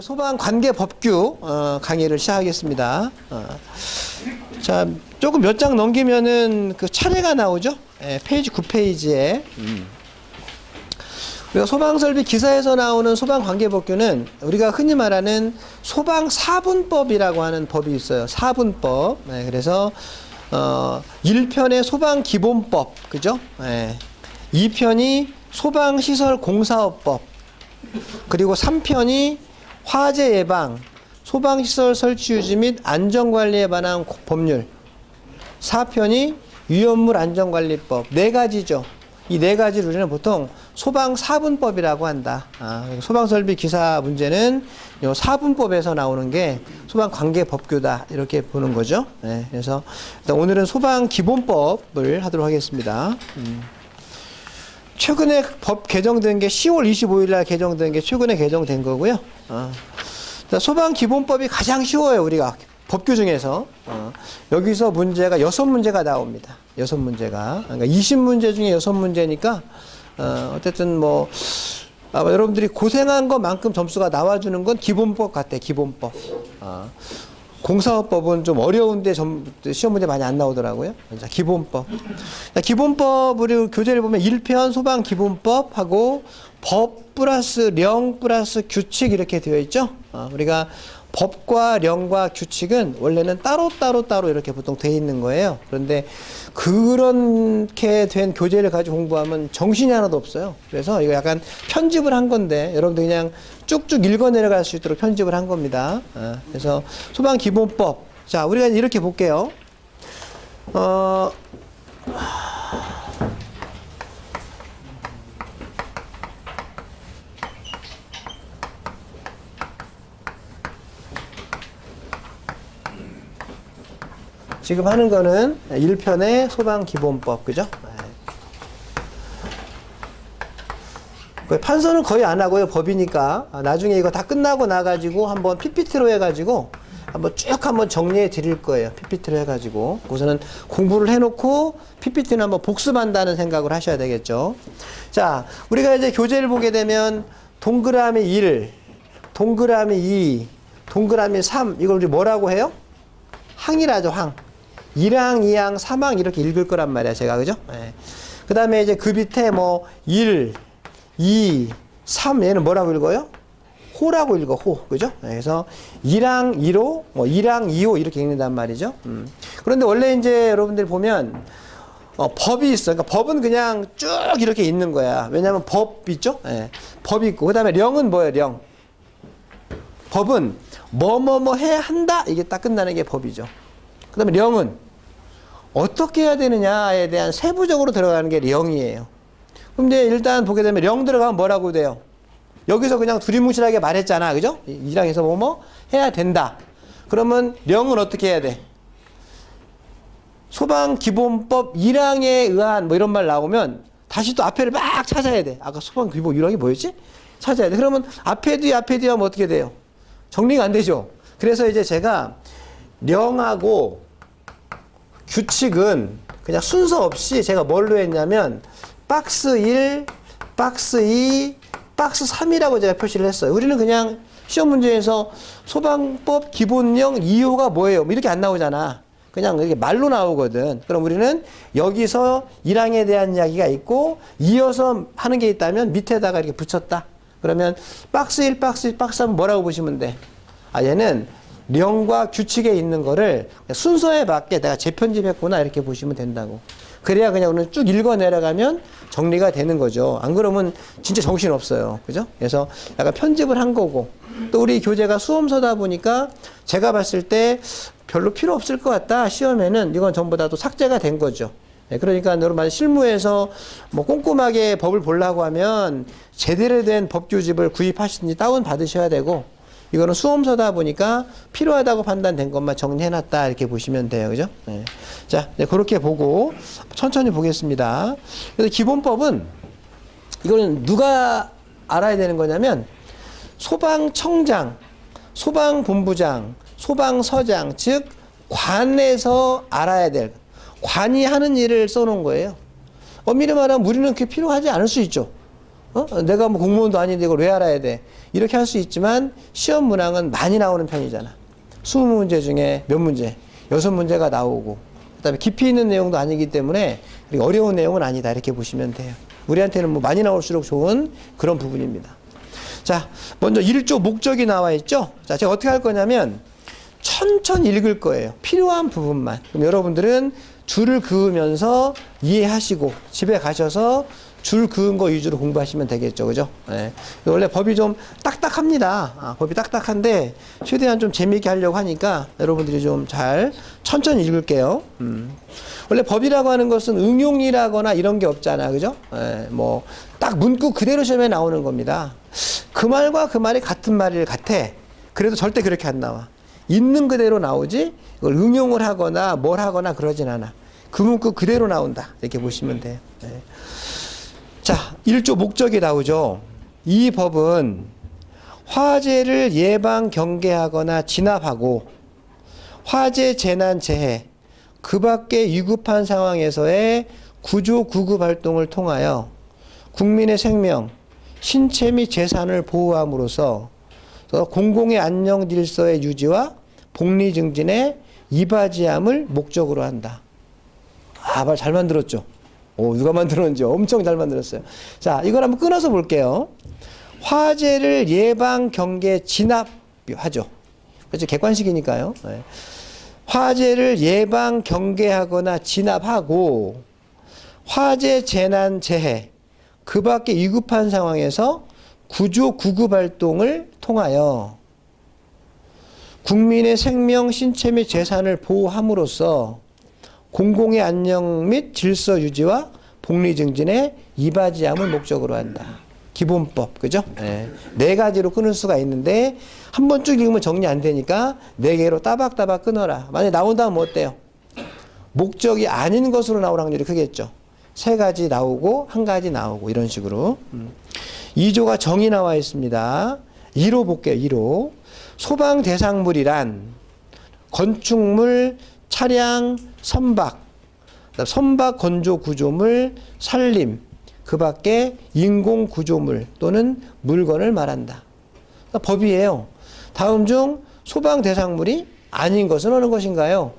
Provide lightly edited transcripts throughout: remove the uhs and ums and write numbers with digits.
소방관계법규 강의를 시작하겠습니다. 자, 조금 몇 장 넘기면은 그 차례가 나오죠. 페이지 9페이지에 우리가 소방설비 기사에서 나오는 소방관계법규는 우리가 흔히 말하는 소방사분법이라고 하는 법이 있어요. 사분법. 그래서 1편의 소방기본법, 그죠? 2편이 소방시설공사업법, 그리고 3편이 화재 예방, 소방시설 설치 유지 및 안전관리에 관한 법률, 4편이 위험물 안전관리법, 4가지죠. 이 4가지를 우리는 보통 소방사분법이라고 한다. 소방설비 기사 문제는 요 사분법에서 나오는 게 소방관계법규다, 이렇게 보는 거죠. 그래서 일단 오늘은 소방기본법을 하도록 하겠습니다. 최근에 법 개정된 게 10월 25일 날 개정된 게 최근에 개정된 거고요. 소방기본법이 가장 쉬워요, 우리가 법규 중에서. 여기서 문제가 6문제가 나옵니다. 6문제가. 그러니까 20문제 중에 6문제니까 어쨌든 뭐 여러분들이 고생한 것만큼 점수가 나와주는 건 기본법 같아, 기본법. 공사업법은 좀 어려운데 시험 문제 많이 안 나오더라고요. 자, 기본법. 기본법, 우리 교재를 보면 1편 소방기본법하고 법 플러스 령 플러스 규칙 이렇게 되어 있죠. 우리가 법과 령과 규칙은 원래는 따로 이렇게 보통 되어 있는 거예요. 그런데 그렇게 된 교재를 가지고 공부하면 정신이 하나도 없어요. 그래서 이거 약간 편집을 한 건데 여러분들 그냥 쭉쭉 읽어 내려갈 수 있도록 편집을 한 겁니다. 그래서 소방기본법. 자, 우리가 이렇게 볼게요. 지금 하는 거는 1편의 소방기본법, 그죠? 판서는 거의 안 하고요, 법이니까. 나중에 이거 다 끝나고 나가지고 한번 PPT로 해가지고 한번 정리해 드릴 거예요. PPT로 해가지고. 우선은 공부를 해놓고 PPT는 한번 복습한다는 생각을 하셔야 되겠죠. 자, 우리가 이제 교재를 보게 되면 동그라미 1, 동그라미 2, 동그라미 3, 이걸 우리 뭐라고 해요? 항이라죠, 항. 1항, 2항, 3항 이렇게 읽을 거란 말이야, 제가. 그죠? 그 다음에 이제 그 밑에 뭐 1, 2, 3 얘는 뭐라고 읽어요? 호라고 읽어, 호. 그죠? 그래서 1항 1호, 뭐 1항 2호 이렇게 읽는단 말이죠. 그런데 원래 이제 여러분들 보면 법이 있어. 그러니까 법은 그냥 쭉 이렇게 있는 거야. 왜냐하면 법 있죠? 법이 있고. 그 다음에 령은 뭐예요, 령? 법은 뭐뭐뭐 해야 한다. 이게 딱 끝나는 게 법이죠. 그 다음에 령은 어떻게 해야 되느냐에 대한 세부적으로 들어가는 게 령이에요. 그럼 이제 일단 보게 되면 령 들어가면 뭐라고 돼요? 여기서 그냥 두리뭉실하게 말했잖아. 그죠? 1항에서 뭐뭐 해야 된다. 그러면 령은 어떻게 해야 돼? 소방기본법 1항에 의한 뭐 이런 말 나오면 다시 또 앞에를 막 찾아야 돼. 아까 소방기본 1항이 뭐였지? 찾아야 돼. 그러면 앞에 뒤 하면 어떻게 돼요? 정리가 안 되죠. 그래서 이제 제가 령하고 규칙은 그냥 순서 없이 제가 뭘로 했냐면 박스 1, 박스 2, 박스 3이라고 제가 표시를 했어요. 우리는 그냥 시험 문제에서 소방법 기본령 2호가 뭐예요? 뭐 이렇게 안 나오잖아. 그냥 이렇게 말로 나오거든. 그럼 우리는 여기서 1항에 대한 이야기가 있고 이어서 하는 게 있다면 밑에다가 이렇게 붙였다. 그러면 박스 1, 박스 2, 박스 3은 뭐라고 보시면 돼? 얘는 령과 규칙에 있는 거를 순서에 맞게 내가 재편집했구나 이렇게 보시면 된다고. 그래야 그냥 오늘 쭉 읽어 내려가면 정리가 되는 거죠. 안 그러면 진짜 정신 없어요. 그죠? 그래서 약간 편집을 한 거고, 또 우리 교재가 수험서다 보니까 제가 봤을 때 별로 필요 없을 것 같다. 시험에는 이건 전부 다 또 삭제가 된 거죠. 그러니까 여러분 실무에서 뭐 꼼꼼하게 법을 보려고 하면 제대로 된 법규집을 구입하시든지 다운 받으셔야 되고, 이거는 수험서다 보니까 필요하다고 판단된 것만 정리해놨다 이렇게 보시면 돼요. 그죠? 자, 그렇게 보고 천천히 보겠습니다. 그래서 기본법은 이걸 누가 알아야 되는 거냐면 소방청장, 소방본부장, 소방서장, 즉 관에서 알아야 될, 관이 하는 일을 써놓은 거예요. 엄밀히 말하면 우리는 그게 필요하지 않을 수 있죠. 내가 뭐 공무원도 아닌데 이걸 왜 알아야 돼? 이렇게 할 수 있지만 시험 문항은 많이 나오는 편이잖아. 20문제 중에 몇 문제? 6문제가 나오고 그다음에 깊이 있는 내용도 아니기 때문에 어려운 내용은 아니다 이렇게 보시면 돼요. 우리한테는 뭐 많이 나올수록 좋은 그런 부분입니다. 자, 먼저 1조 목적이 나와 있죠. 자, 제가 어떻게 할 거냐면 천천히 읽을 거예요. 필요한 부분만. 그럼 여러분들은 줄을 그으면서 이해하시고 집에 가셔서 줄 그은 거 위주로 공부하시면 되겠죠. 그죠? 네. 원래 법이 좀 딱딱합니다. 법이 딱딱한데 최대한 좀 재미있게 하려고 하니까 여러분들이 좀 잘 천천히 읽을게요. 원래 법이라고 하는 것은 응용이라거나 이런 게 없잖아. 그죠? 네. 뭐 딱 문구 그대로 시험에 나오는 겁니다. 그 말과 그 말이 같은 말일 같아. 그래도 절대 그렇게 안 나와. 있는 그대로 나오지 이걸 응용을 하거나 뭘 하거나 그러진 않아. 그 문구 그대로 나온다. 이렇게 보시면 돼요. 네. 자, 1조 목적이 나오죠. 이 법은 화재를 예방, 경계하거나 진압하고 화재, 재난, 재해 그 밖에 위급한 상황에서의 구조, 구급 활동을 통하여 국민의 생명, 신체 및 재산을 보호함으로써 공공의 안녕 질서의 유지와 복리 증진에 이바지함을 목적으로 한다. 아, 말 잘 만들었죠. 오, 누가 만들었는지 엄청 잘 만들었어요. 자, 이걸 한번 끊어서 볼게요. 화재를 예방, 경계, 진압하죠. 그렇죠. 객관식이니까요. 네. 화재를 예방, 경계하거나 진압하고 화재, 재난, 재해 그 밖에 위급한 상황에서 구조, 구급 활동을 통하여 국민의 생명, 신체 및 재산을 보호함으로써 공공의 안녕 및 질서 유지와 복리 증진에 이바지함을 목적으로 한다. 기본법, 그죠? 네 가지로 끊을 수가 있는데 한 번 쭉 읽으면 정리 안 되니까 4개로 따박따박 끊어라. 만약에 나온다면 뭐 어때요? 목적이 아닌 것으로 나올 확률이 크겠죠. 3가지 나오고 1가지 나오고 이런 식으로. 2조가 정의 나와 있습니다. 2로 볼게요. 2로. 소방 대상물이란 건축물, 차량, 선박, 선박 건조 구조물, 산림, 그 밖에 인공 구조물 또는 물건을 말한다. 법이에요. 다음 중 소방 대상물이 아닌 것은 어느 것인가요?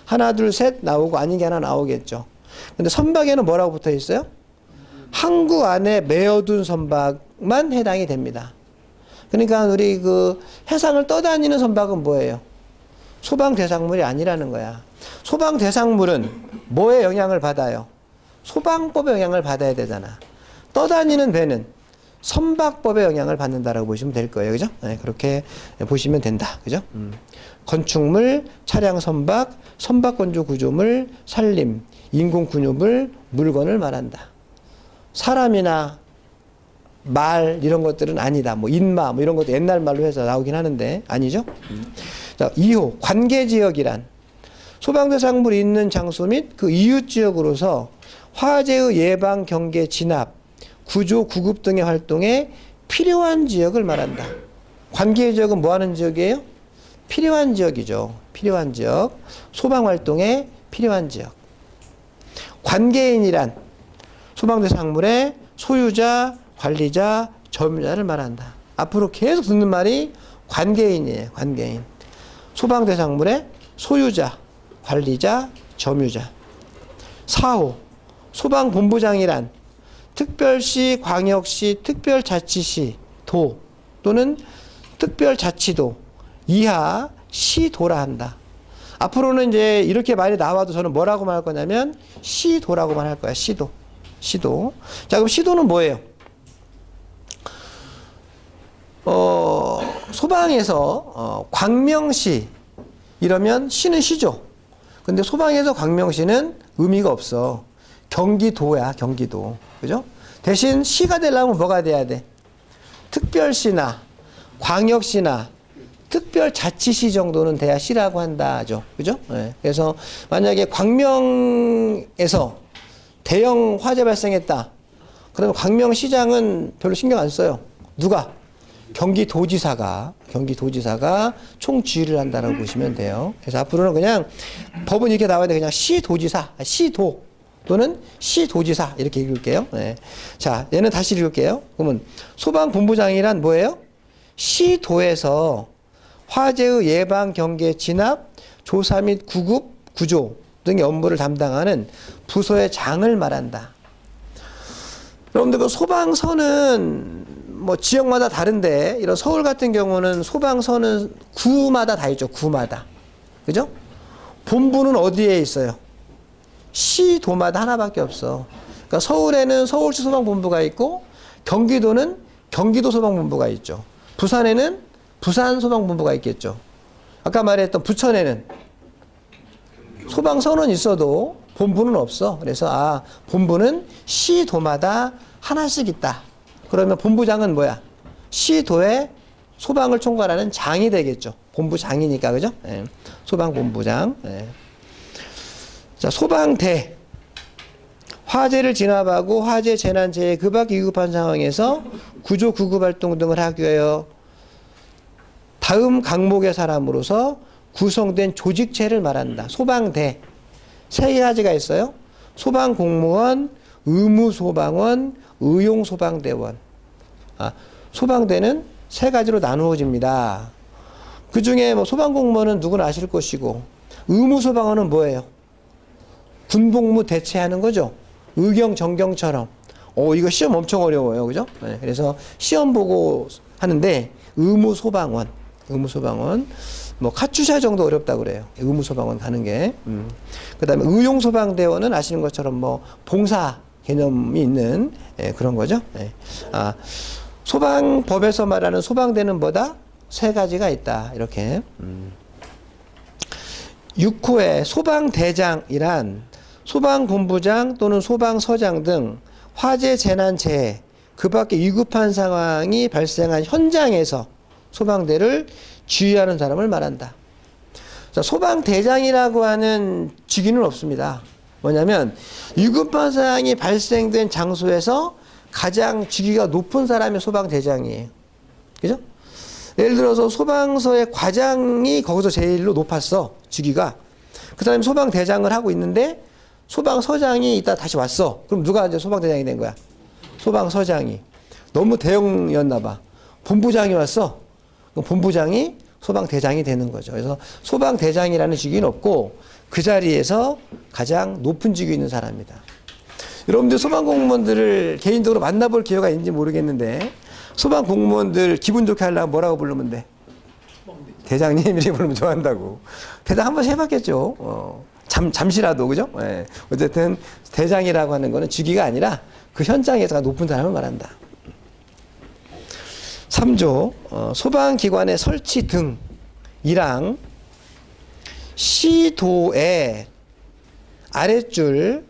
하나, 둘, 셋 나오고 아닌 게 하나 나오겠죠. 근데 선박에는 뭐라고 붙어 있어요? 항구 안에 메어둔 선박만 해당이 됩니다. 그러니까 우리 그 해상을 떠다니는 선박은 뭐예요? 소방 대상물이 아니라는 거야. 소방 대상물은 뭐에 영향을 받아요? 소방법의 영향을 받아야 되잖아. 떠다니는 배는 선박법의 영향을 받는다라고 보시면 될 거예요. 그죠? 네, 그렇게 보시면 된다. 그죠? 건축물, 차량 선박, 선박 건조 구조물, 산림, 인공 구조물, 물건을 말한다. 사람이나 말 이런 것들은 아니다. 뭐 인마 뭐 이런 것도 옛날 말로 해서 나오긴 하는데 아니죠? 자, 2호 관계지역이란 소방대상물이 있는 장소 및 그 이웃지역으로서 화재의 예방, 경계, 진압, 구조, 구급 등의 활동에 필요한 지역을 말한다. 관계지역은 뭐하는 지역이에요? 필요한 지역이죠. 필요한 지역. 소방활동에 필요한 지역. 관계인이란 소방대상물의 소유자, 관리자, 점유자를 말한다. 앞으로 계속 듣는 말이 관계인이에요. 관계인. 소방대상물의 소유자, 관리자, 점유자. 4호 소방본부장이란 특별시, 광역시, 특별자치시, 도 또는 특별자치도 이하 시도라 한다. 앞으로는 이제 이렇게 말이 나와도 저는 뭐라고 말할 거냐면 시도라고만 할 거야. 시도. 시도. 자, 그럼 시도는 뭐예요? 소방에서 광명시 이러면 시는 시죠. 근데 소방에서 광명시는 의미가 없어. 경기도야, 경기도. 그죠? 대신 시가 되려면 뭐가 돼야 돼? 특별시나 광역시나 특별자치시 정도는 돼야 시라고 한다죠. 그죠? 네. 그래서 만약에 광명에서 대형 화재 발생했다. 그러면 광명시장은 별로 신경 안 써요. 누가? 경기도지사가 총지휘를 한다라고 보시면 돼요. 그래서 앞으로는 그냥 법은 이렇게 나와야 돼. 그냥 시도지사, 시도 또는 시도지사 이렇게 읽을게요. 네. 자, 얘는 다시 읽을게요. 그러면 소방본부장이란 뭐예요? 시도에서 화재의 예방, 경계, 진압, 조사 및 구급, 구조 등의 업무를 담당하는 부서의 장을 말한다. 여러분들 그 소방서는 뭐 지역마다 다른데 이런 서울 같은 경우는 소방서는 구마다 다 있죠. 구마다. 그죠? 본부는 어디에 있어요? 시도마다 하나밖에 없어. 그러니까 서울에는 서울시 소방본부가 있고 경기도는 경기도 소방본부가 있죠. 부산에는 부산 소방본부가 있겠죠. 아까 말했던 부천에는 소방서는 있어도 본부는 없어. 그래서 본부는 시도마다 하나씩 있다. 그러면 본부장은 뭐야? 시도의 소방을 총괄하는 장이 되겠죠. 본부장이니까, 그죠? 예. 소방본부장. 예. 자, 소방대. 화재를 진압하고 화재, 재난, 재해, 급하게 위급한 상황에서 구조, 구급 활동 등을 하기 위하여 다음 강목의 사람으로서 구성된 조직체를 말한다. 소방대. 세 가지가 있어요. 소방공무원, 의무소방원, 의용소방대원. 소방대는 세 가지로 나누어집니다. 그 중에 뭐 소방공무원은 누구나 아실 것이고, 의무소방원은 뭐예요? 군복무 대체하는 거죠. 의경, 정경처럼. 이거 시험 엄청 어려워요. 그죠? 네, 그래서 시험 보고 하는데, 의무소방원. 뭐, 카투샤 정도 어렵다고 그래요. 의무소방원 가는 게. 그 다음에 의용소방대원은 아시는 것처럼 뭐, 봉사 개념이 있는, 그런 거죠. 소방법에서 말하는 소방대는 뭐다? 세 가지가 있다. 이렇게. 6호에 소방대장이란 소방본부장 또는 소방서장 등 화재, 재난, 재해, 그 밖에 위급한 상황이 발생한 현장에서 소방대를 지휘하는 사람을 말한다. 자, 소방대장이라고 하는 직위는 없습니다. 뭐냐면 위급한 상황이 발생된 장소에서 가장 직위가 높은 사람이 소방대장이에요. 그죠? 예를 들어서 소방서의 과장이 거기서 제일로 높았어. 직위가. 그 사람이 소방대장을 하고 있는데 소방서장이 이따 다시 왔어. 그럼 누가 이제 소방대장이 된 거야? 소방서장이. 너무 대형이었나 봐. 본부장이 왔어. 그럼 본부장이 소방대장이 되는 거죠. 그래서 소방대장이라는 직위는 없고 그 자리에서 가장 높은 직위에 있는 사람이다. 여러분들 소방공무원들을 개인적으로 만나볼 기회가 있는지 모르겠는데 소방공무원들 기분 좋게 하려면 뭐라고 부르면 돼? 대장님 이렇게 부르면 좋아한다고. 대장 한 번씩 해봤겠죠. 잠시라도, 그죠? 예. 어쨌든 대장이라고 하는 거는 직위가 아니라 그 현장에서 높은 사람을 말한다. 3조 소방기관의 설치 등이랑 시도의 아랫줄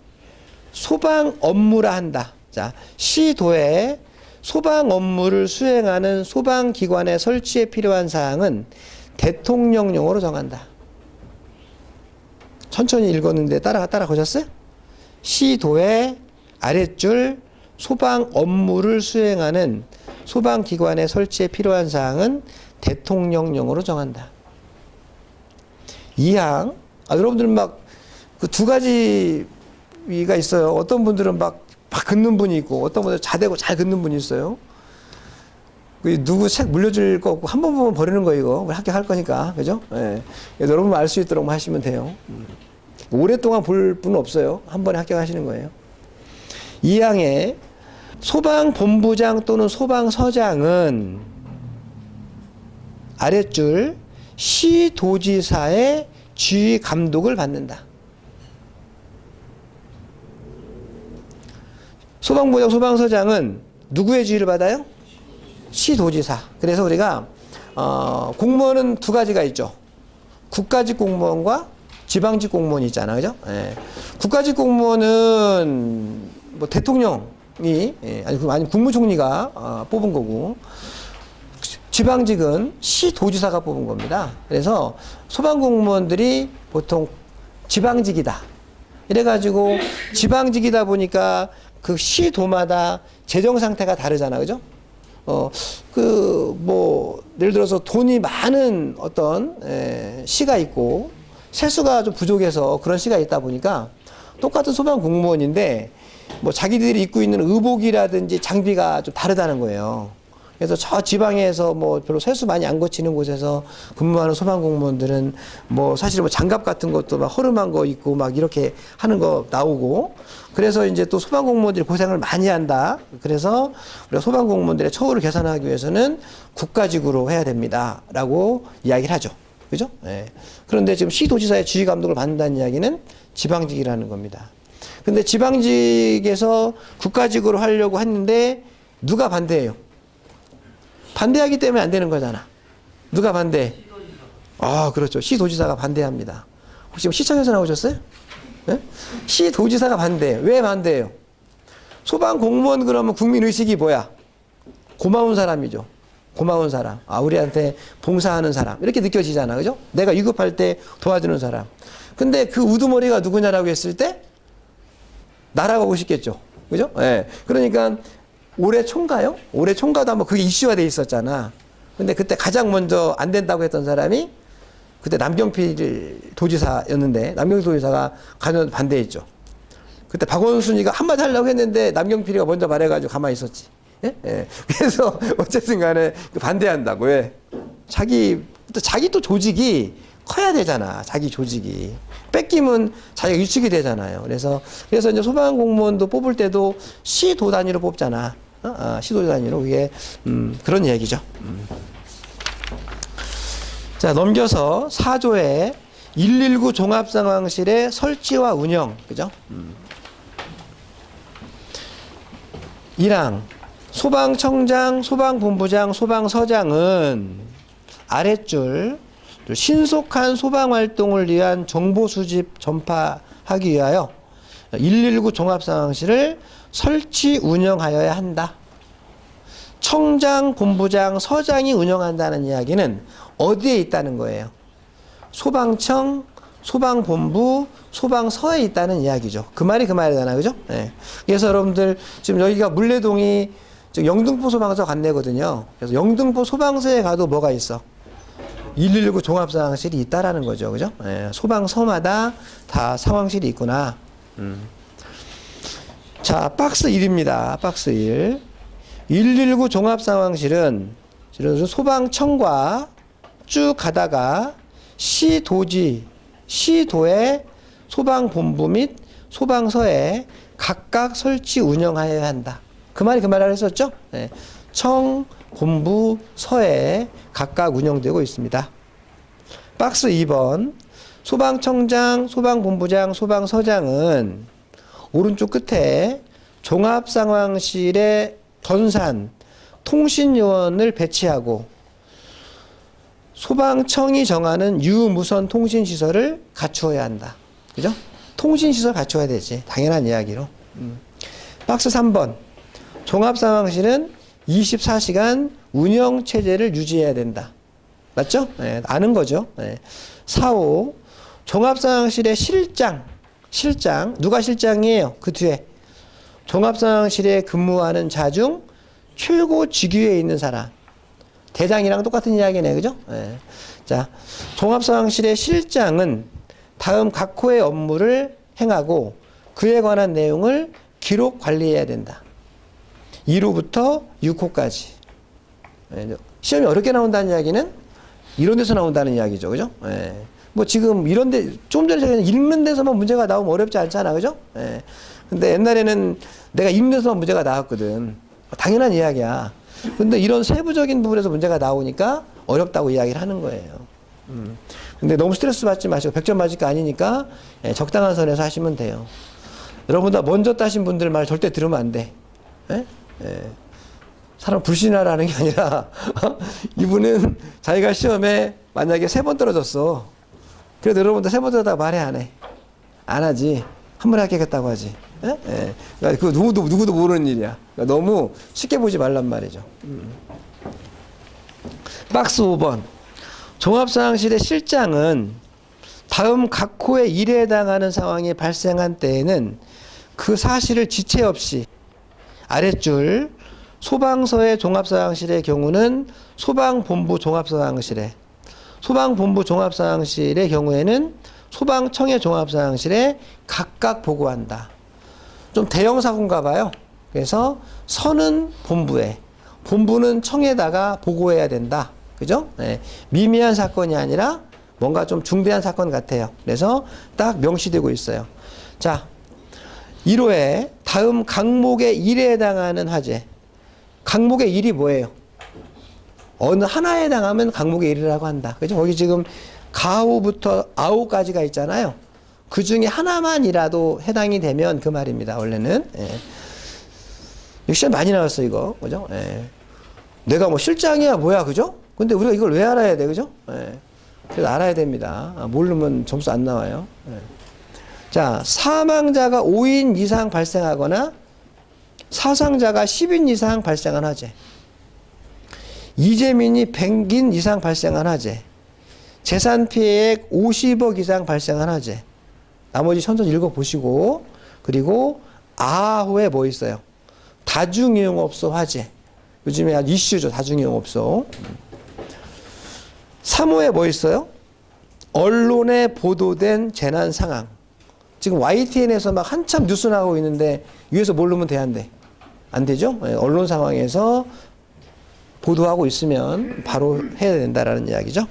소방 업무라 한다. 자, 시도에 소방 업무를 수행하는 소방기관의 설치에 필요한 사항은 대통령령으로 정한다. 천천히 읽었는데 따라가셨어요? 시도의 아랫줄 소방 업무를 수행하는 소방기관의 설치에 필요한 사항은 대통령령으로 정한다. 2항, 여러분들은 막 그 두 가지가 있어요. 어떤 분들은 막 긋는 분이 있고 어떤 분들은 자대고 잘 긋는 분이 있어요. 누구 책 물려줄 거 없고 한 번 보면 버리는 거 이거 합격할 거니까, 그죠? 예. 여러분 알 수 있도록 하시면 돼요. 오랫동안 볼 분은 없어요. 한 번에 합격하시는 거예요. 2항에 소방본부장 또는 소방서장은 아랫줄 시도지사의 지휘 감독을 받는다. 소방부장, 소방서장은 누구의 지휘를 받아요? 시도지사. 그래서 우리가 공무원은 두 가지가 있죠. 국가직 공무원과 지방직 공무원이 있잖아, 그죠? 예. 국가직 공무원은 뭐 대통령이 아니 국무총리가 뽑은 거고, 지방직은 시도지사가 뽑은 겁니다. 그래서 소방공무원들이 보통 지방직이다. 이래가지고 지방직이다 보니까 그 시도마다 재정 상태가 다르잖아, 그죠? 예를 들어서 돈이 많은 어떤 시가 있고 세수가 좀 부족해서 그런 시가 있다 보니까 똑같은 소방 공무원인데 뭐 자기들이 입고 있는 의복이라든지 장비가 좀 다르다는 거예요. 그래서 저 지방에서 뭐 별로 세수 많이 안 거치는 곳에서 근무하는 소방공무원들은 뭐 사실 뭐 장갑 같은 것도 막 허름한 거 입고 막 이렇게 하는 거 나오고, 그래서 이제 또 소방공무원들이 고생을 많이 한다. 그래서 우리가 소방공무원들의 처우를 개선하기 위해서는 국가직으로 해야 됩니다라고 이야기를 하죠. 그죠? 예. 그런데 지금 시도지사의 지휘 감독을 받는다는 이야기는 지방직이라는 겁니다. 근데 지방직에서 국가직으로 하려고 했는데 누가 반대해요? 반대하기 때문에 안 되는 거잖아. 누가 반대? 아, 그렇죠. 시도지사가 반대합니다. 혹시 시청에서 나오셨어요? 네? 시도지사가 반대해요. 왜 반대해요? 소방공무원 그러면 국민의식이 뭐야? 고마운 사람이죠. 고마운 사람. 아, 우리한테 봉사하는 사람. 이렇게 느껴지잖아. 그죠? 내가 위급할 때 도와주는 사람. 근데 그 우두머리가 누구냐라고 했을 때 나라가 오고 싶겠죠. 그죠? 예. 네. 그러니까 올해 총가요? 올해 총가도 한번 그게 이슈가 돼 있었잖아. 근데 그때 가장 먼저 안 된다고 했던 사람이 그때 남경필 도지사였는데, 남경필 도지사가 가면 반대했죠. 그때 박원순이가 한마디 하려고 했는데 남경필이가 먼저 말해가지고 가만히 있었지. 예? 예. 그래서 어쨌든 간에 반대한다고. 왜? 자기 또 조직이 커야 되잖아. 자기 조직이. 뺏기면 자기가 유축이 되잖아요. 그래서 이제 소방공무원도 뽑을 때도 시도 단위로 뽑잖아. 시도 단위로. 그게, 그런 얘기죠. 자, 넘겨서 4조에 119 종합상황실의 설치와 운영. 그죠? 1항. 소방청장, 소방본부장, 소방서장은 아랫줄 신속한 소방활동을 위한 정보 수집 전파하기 위하여 119 종합상황실을 설치 운영하여야 한다. 청장, 본부장, 서장이 운영한다는 이야기는 어디에 있다는 거예요? 소방청, 소방본부, 소방서에 있다는 이야기죠. 그 말이 그 말이잖아요. 그죠? 네. 그래서 여러분들 지금 여기가 물레동이 영등포 소방서 관내거든요. 그래서 영등포 소방서에 가도 뭐가 있어? 119 종합상황실이 있다라는 거죠. 그죠? 예, 소방서마다 다 상황실이 있구나. 자, 박스 1입니다. 박스 1. 119 종합상황실은 소방청과 쭉 가다가 시도의 소방본부 및 소방서에 각각 설치 운영하여야 한다. 그 말이 그 말을 했었죠? 예, 청, 본부, 서에 각각 운영되고 있습니다. 박스 2번. 소방청장, 소방본부장, 소방서장은 오른쪽 끝에 종합상황실에 전산, 통신요원을 배치하고 소방청이 정하는 유무선 통신시설을 갖추어야 한다. 그죠? 통신시설 갖춰야 되지. 당연한 이야기로. 박스 3번. 종합상황실은 24시간 운영체제를 유지해야 된다. 맞죠? 네, 아는 거죠. 네. 4호. 종합상황실의 실장. 누가 실장이에요? 그 뒤에. 종합상황실에 근무하는 자 중 최고 직위에 있는 사람. 대장이랑 똑같은 이야기네. 그죠? 네. 자, 종합상황실의 실장은 다음 각 호의 업무를 행하고 그에 관한 내용을 기록 관리해야 된다. 1호부터 6호까지. 시험이 어렵게 나온다는 이야기는 이런 데서 나온다는 이야기죠. 그죠? 예. 뭐 지금 이런 데, 좀 전에 제가 읽는 데서만 문제가 나오면 어렵지 않잖아. 그죠? 예. 근데 옛날에는 내가 읽는 데서만 문제가 나왔거든. 당연한 이야기야. 근데 이런 세부적인 부분에서 문제가 나오니까 어렵다고 이야기를 하는 거예요. 근데 너무 스트레스 받지 마시고 100점 맞을 거 아니니까 적당한 선에서 하시면 돼요. 여러분보다 먼저 따신 분들 말 절대 들으면 안 돼. 예? 예. 사람 불신하라는 게 아니라 이분은 자기가 시험에 만약에 3번 떨어졌어. 그래도 여러분들 3번 떨어졌다고 말해 안 해? 안 하지. 한 번에 합격했다고 하지. 예? 예. 그러니까 그거 누구도 모르는 일이야. 그러니까 너무 쉽게 보지 말란 말이죠. 박스 5번. 종합상황실의 실장은 다음 각 호의 일에 해당하는 상황이 발생한 때에는 그 사실을 지체 없이 아랫줄 소방서의 종합상황실의 경우는 소방본부 종합상황실에, 소방본부 종합상황실의 경우에는 소방청의 종합상황실에 각각 보고한다. 좀 대형 사고인가 봐요. 그래서 서는 본부에, 본부는 청에다가 보고해야 된다. 그죠? 예, 미미한 사건이 아니라 뭔가 좀 중대한 사건 같아요. 그래서 딱 명시되고 있어요. 자, 1호에 다음 강목의 1에 해당하는 화재. 강목의 1이 뭐예요? 어느 하나에 해당하면 강목의 1이라고 한다. 그죠? 거기 지금 가호부터 아호까지가 있잖아요. 그 중에 하나만이라도 해당이 되면 그 말입니다. 원래는. 예. 이거 시험 많이 나왔어, 이거. 그죠? 예. 내가 뭐 실장이야, 뭐야, 그죠? 근데 우리가 이걸 왜 알아야 돼, 그죠? 예. 그래서 알아야 됩니다. 모르면 점수 안 나와요. 예. 자, 사망자가 5인 이상 발생하거나 사상자가 10인 이상 발생한 화재. 이재민이 100인 이상 발생한 화재. 재산 피해액 50억 이상 발생한 화재. 나머지 천천히 읽어보시고, 그리고 아호에 뭐 있어요? 다중이용업소 화재. 요즘에 아주 이슈죠. 다중이용업소. 3호에 뭐 있어요? 언론에 보도된 재난 상황. 지금 YTN에서 막 한참 뉴스 나오고 있는데 위에서 모르면 돼, 안 돼? 안 되죠? 언론 상황에서 보도하고 있으면 바로 해야 된다라는 이야기죠.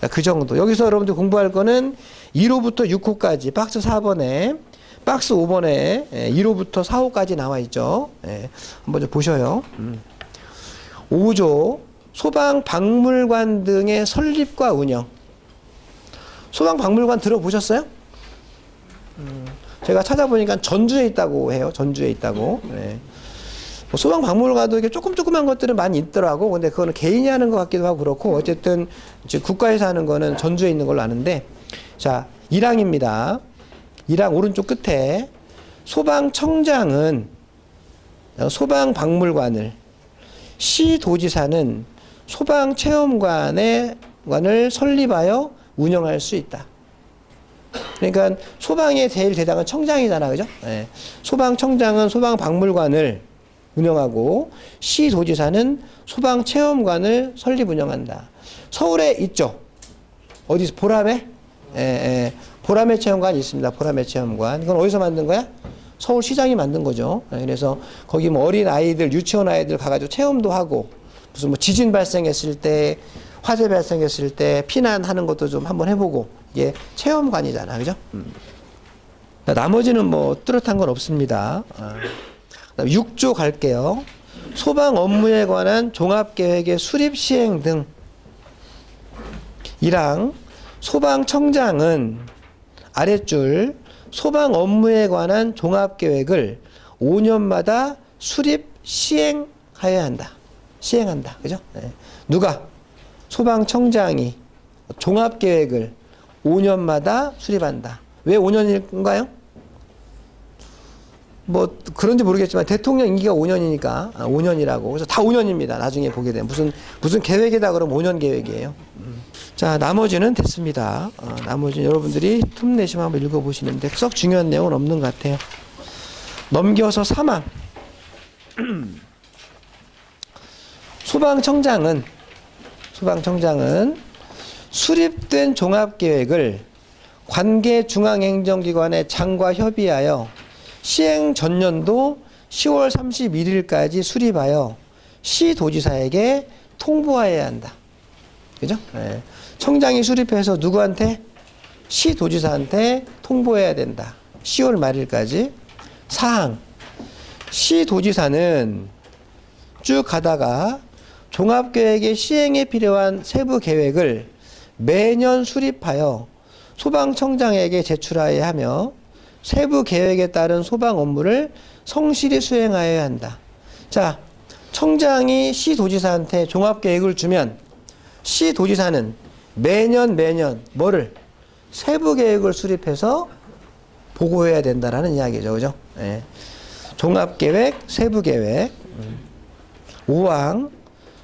그 정도. 여기서 여러분들 공부할 거는 1호부터 6호까지 박스 4번에, 박스 5번에 1호부터 4호까지 나와 있죠. 한번 좀 보셔요. 5조 소방박물관 등의 설립과 운영. 소방박물관 들어보셨어요? 제가 찾아보니까 전주에 있다고 해요. 전주에 있다고. 네. 뭐 소방박물관도 이렇게 조그만 것들은 많이 있더라고. 근데 그거는 개인이 하는 것 같기도 하고 그렇고, 어쨌든 이제 국가에서 하는 거는 전주에 있는 걸로 아는데, 자, 1항입니다. 1항 오른쪽 끝에 소방청장은 소방박물관을, 시도지사는 소방체험관을 설립하여 운영할 수 있다. 그러니까 소방의 제일 대상은 청장이잖아, 그죠? 네. 소방청장은 소방박물관을 운영하고 시도지사는 소방체험관을 설립 운영한다. 서울에 있죠? 어디서? 보람에? 보람의 체험관이 있습니다. 보람의 체험관. 이건 어디서 만든 거야? 서울시장이 만든 거죠. 그래서 거기 뭐 어린 아이들, 유치원 아이들 가가지고 체험도 하고, 무슨 뭐 지진 발생했을 때, 화재 발생했을 때 피난하는 것도 좀 한번 해보고, 이게 체험관이잖아, 그죠? 나머지는 뭐 뚜렷한 건 없습니다. 6조 갈게요. 소방 업무에 관한 종합계획의 수립 시행 등. 1항 소방청장은 아랫줄 소방 업무에 관한 종합계획을 5년마다 수립 시행하여야 한다. 시행한다. 그죠? 네. 누가? 소방청장이 종합계획을 5년마다 수립한다. 왜 5년일까요? 뭐 그런지 모르겠지만 대통령 임기가 5년이니까 5년이라고. 그래서 다 5년입니다. 나중에 보게 되면 무슨 계획이다 그러면 5년 계획이에요. 자, 나머지는 됐습니다. 나머지는 여러분들이 틈내시면 한번 읽어보시는데 썩 중요한 내용은 없는 것 같아요. 넘겨서 3항. 소방청장은 수립된 종합계획을 관계 중앙행정기관의 장과 협의하여 시행 전년도 10월 31일까지 수립하여 시도지사에게 통보해야 한다. 그죠? 네. 청장이 수립해서 누구한테? 시도지사한테 통보해야 된다. 10월 말일까지. 4항. 시도지사는 쭉 가다가 종합계획의 시행에 필요한 세부 계획을 매년 수립하여 소방청장에게 제출하여야 하며 세부 계획에 따른 소방 업무를 성실히 수행하여야 한다. 자, 청장이 시도지사한테 종합계획을 주면 시도지사는 매년 뭐를? 세부 계획을 수립해서 보고해야 된다라는 이야기죠. 그죠? 네. 종합계획, 세부 계획. 5항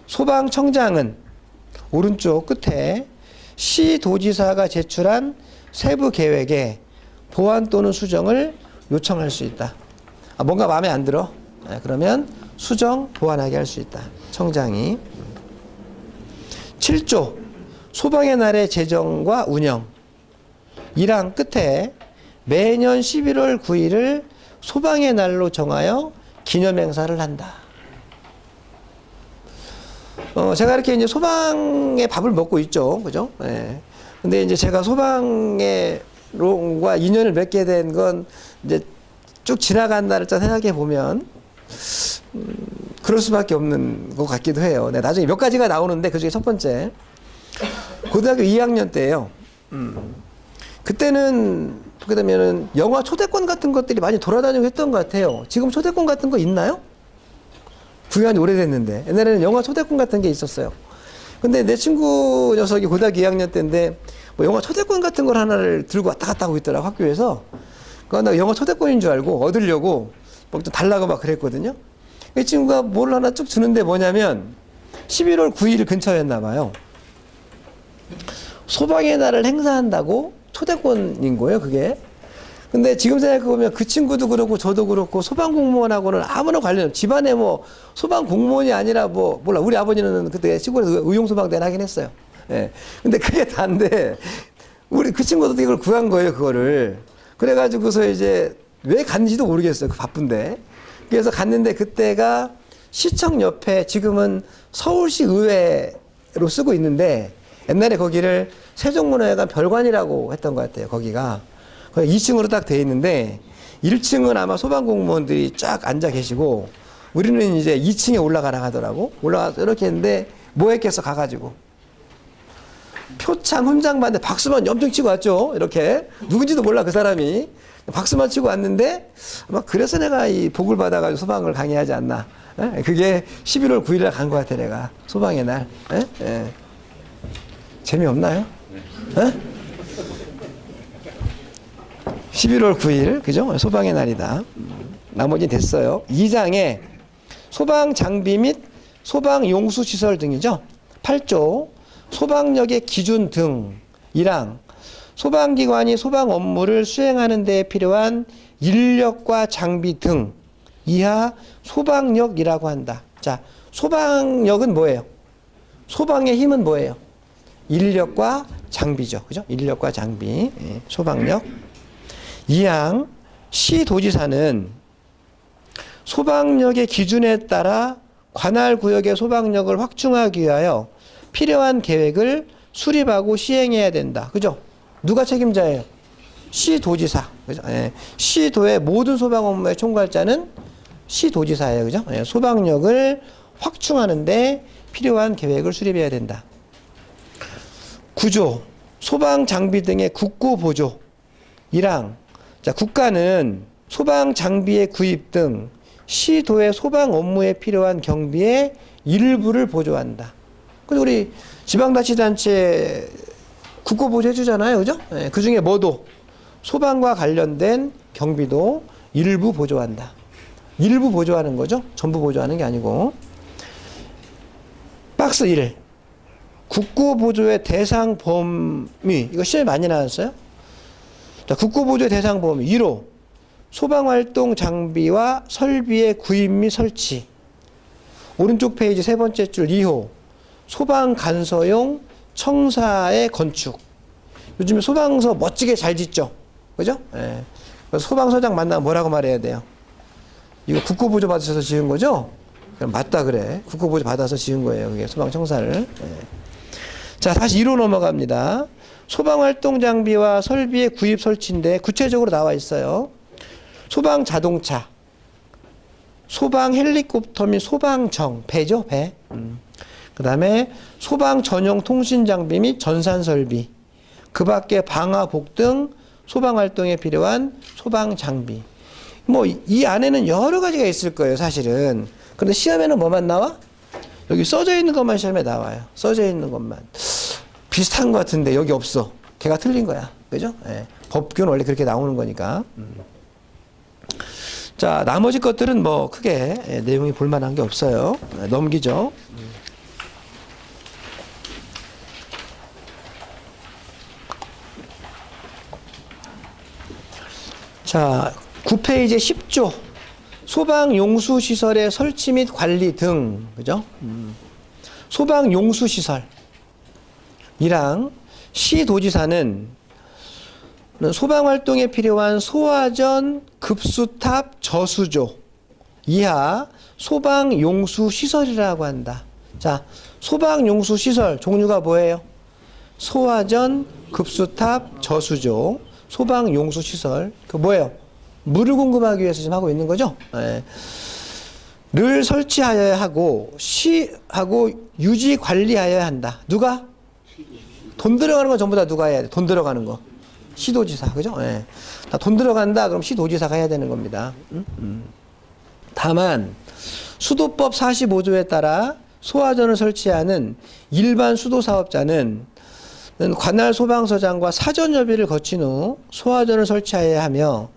소방청장은 오른쪽 끝에 시도지사가 제출한 세부 계획에 보완 또는 수정을 요청할 수 있다. 뭔가 마음에 안 들어? 그러면 수정, 보완하게 할 수 있다. 청장이. 7조 소방의 날의 제정과 운영. 1항 끝에 매년 11월 9일을 소방의 날로 정하여 기념행사를 한다. 제가 이렇게 이제 소방의 밥을 먹고 있죠. 그죠? 예. 근데 이제 제가 소방의 롱과 인연을 맺게 된 건 이제 쭉 지나간다를 생각해 보면, 그럴 수밖에 없는 것 같기도 해요. 네, 나중에 몇 가지가 나오는데 그 중에 첫 번째. 고등학교 2학년 때예요. 그때는 보게 되면은 영화 초대권 같은 것들이 많이 돌아다니고 했던 것 같아요. 지금 초대권 같은 거 있나요? 구경한 지 오래됐는데. 옛날에는 영화 초대권 같은 게 있었어요. 근데 내 친구 녀석이 고등학교 2학년 때인데 뭐 영화 초대권 같은 걸 하나를 들고 왔다 갔다 하고 있더라고, 학교에서. 그거 나 영화 초대권인 줄 알고 얻으려고 막 좀 달라고 막 그랬거든요. 이 친구가 뭘 하나 쭉 주는데 뭐냐면 11월 9일 근처였나 봐요. 소방의 날을 행사한다고 초대권인 거예요, 그게. 근데 지금 생각해보면 그 친구도 그렇고 저도 그렇고 소방 공무원하고는 아무런 관련 없어요. 집안에 뭐 소방 공무원이 아니라 뭐 몰라. 우리 아버지는 그때 시골에서 의용소방대를 하긴 했어요. 예. 근데 그게 다인데 우리 그 친구도 이걸 구한 거예요, 그거를. 그래가지고서 이제 왜 갔는지도 모르겠어요. 그 바쁜데. 그래서 갔는데 그때가 시청 옆에 지금은 서울시 의회로 쓰고 있는데 옛날에 거기를 세종문화회관 별관이라고 했던 것 같아요. 거기가 2층으로 딱 돼 있는데 1층은 아마 소방공무원들이 쫙 앉아 계시고 우리는 이제 2층에 올라가라 하더라고. 올라가서 이렇게 했는데 뭐 했겠어, 가가지고 표창 훈장 받는데 박수만 엄청 치고 왔죠. 이렇게 누군지도 몰라, 그 사람이. 박수만 치고 왔는데 아마 그래서 내가 이 복을 받아가지고 소방을 강의하지 않나. 에? 그게 11월 9일에 간 것 같아, 내가. 소방의 날. 에? 에. 재미없나요? 에? 11월 9일, 그죠? 소방의 날이다. 나머지 됐어요. 2장에 소방 장비 및 소방 용수 시설 등이죠. 8조 소방력의 기준 등이랑 소방기관이 소방 업무를 수행하는 데 필요한 인력과 장비 등 이하 소방력이라고 한다. 자, 소방력은 뭐예요? 소방의 힘은 뭐예요? 인력과 장비죠. 그죠? 인력과 장비. 예, 소방력. 2항 시도지사는 소방력의 기준에 따라 관할 구역의 소방력을 확충하기 위하여 필요한 계획을 수립하고 시행해야 된다. 그죠? 누가 책임자예요? 시도지사. 그죠? 예. 시도의 모든 소방 업무의 총괄자는 시도지사예요. 그죠? 예. 소방력을 확충하는데 필요한 계획을 수립해야 된다. 9조 소방 장비 등의 국고 보조. 1항 자, 국가는 소방 장비의 구입 등 시도의 소방 업무에 필요한 경비의 일부를 보조한다. 근데 우리 지방자치단체 국고 보조해 주잖아요. 그죠? 네, 그 중에 뭐도 소방과 관련된 경비도 일부 보조한다. 일부 보조하는 거죠. 전부 보조하는 게 아니고. 박스 1. 국고 보조의 대상 범위. 이거 시험에 많이 나왔어요. 자, 국고보조의 대상 범위 1호 소방활동 장비와 설비의 구입 및 설치. 오른쪽 페이지 세 번째 줄 2호 소방간서용 청사의 건축. 요즘에 소방서 멋지게 잘 짓죠. 그죠? 예. 소방서장 만나면 뭐라고 말해야 돼요? 이거 국고보조 받으셔서 지은 거죠? 그럼 맞다 그래. 국고보조 받아서 지은 거예요. 그게 소방청사를. 예. 자, 다시 1호 넘어갑니다. 소방활동 장비와 설비의 구입 설치인데 구체적으로 나와 있어요. 소방 자동차, 소방 헬리콥터 및 소방정, 배죠, 배. 그 다음에 소방 전용 통신 장비 및 전산 설비, 그 밖에 방화복 등 소방 활동에 필요한 소방 장비. 뭐 이 안에는 여러 가지가 있을 거예요, 사실은. 그런데 시험에는 뭐만 나와? 여기 써져 있는 것만 시험에 나와요. 써져 있는 것만. 비슷한 것 같은데 여기 없어. 걔가 틀린 거야. 그죠? 예. 법규는 원래 그렇게 나오는 거니까. 자, 나머지 것들은 뭐 크게 내용이 볼만한 게 없어요. 넘기죠. 자, 9페이지 10조. 소방용수시설의 설치 및 관리 등. 그죠? 소방용수시설. 이랑 시도지사는 소방활동에 필요한 소화전, 급수탑, 저수조 이하 소방용수시설이라고 한다. 자, 소방용수 시설 종류가 뭐예요? 소화전, 급수탑, 저수조, 소방용수 시설. 그 뭐예요? 물을 공급하기 위해서 지금 하고 있는 거죠? 예. 를 설치하여야 하고 시하고 유지 관리하여야 한다. 누가? 돈 들어가는 건 전부 다 누가 해야 돼? 돈 들어가는 거. 시도지사. 그죠? 예. 다 돈 들어간다. 그럼 시도지사가 해야 되는 겁니다. 다만 수도법 45조에 따라 소화전을 설치하는 일반 수도사업자는 관할 소방서장과 사전 협의를 거친 후 소화전을 설치해야 하며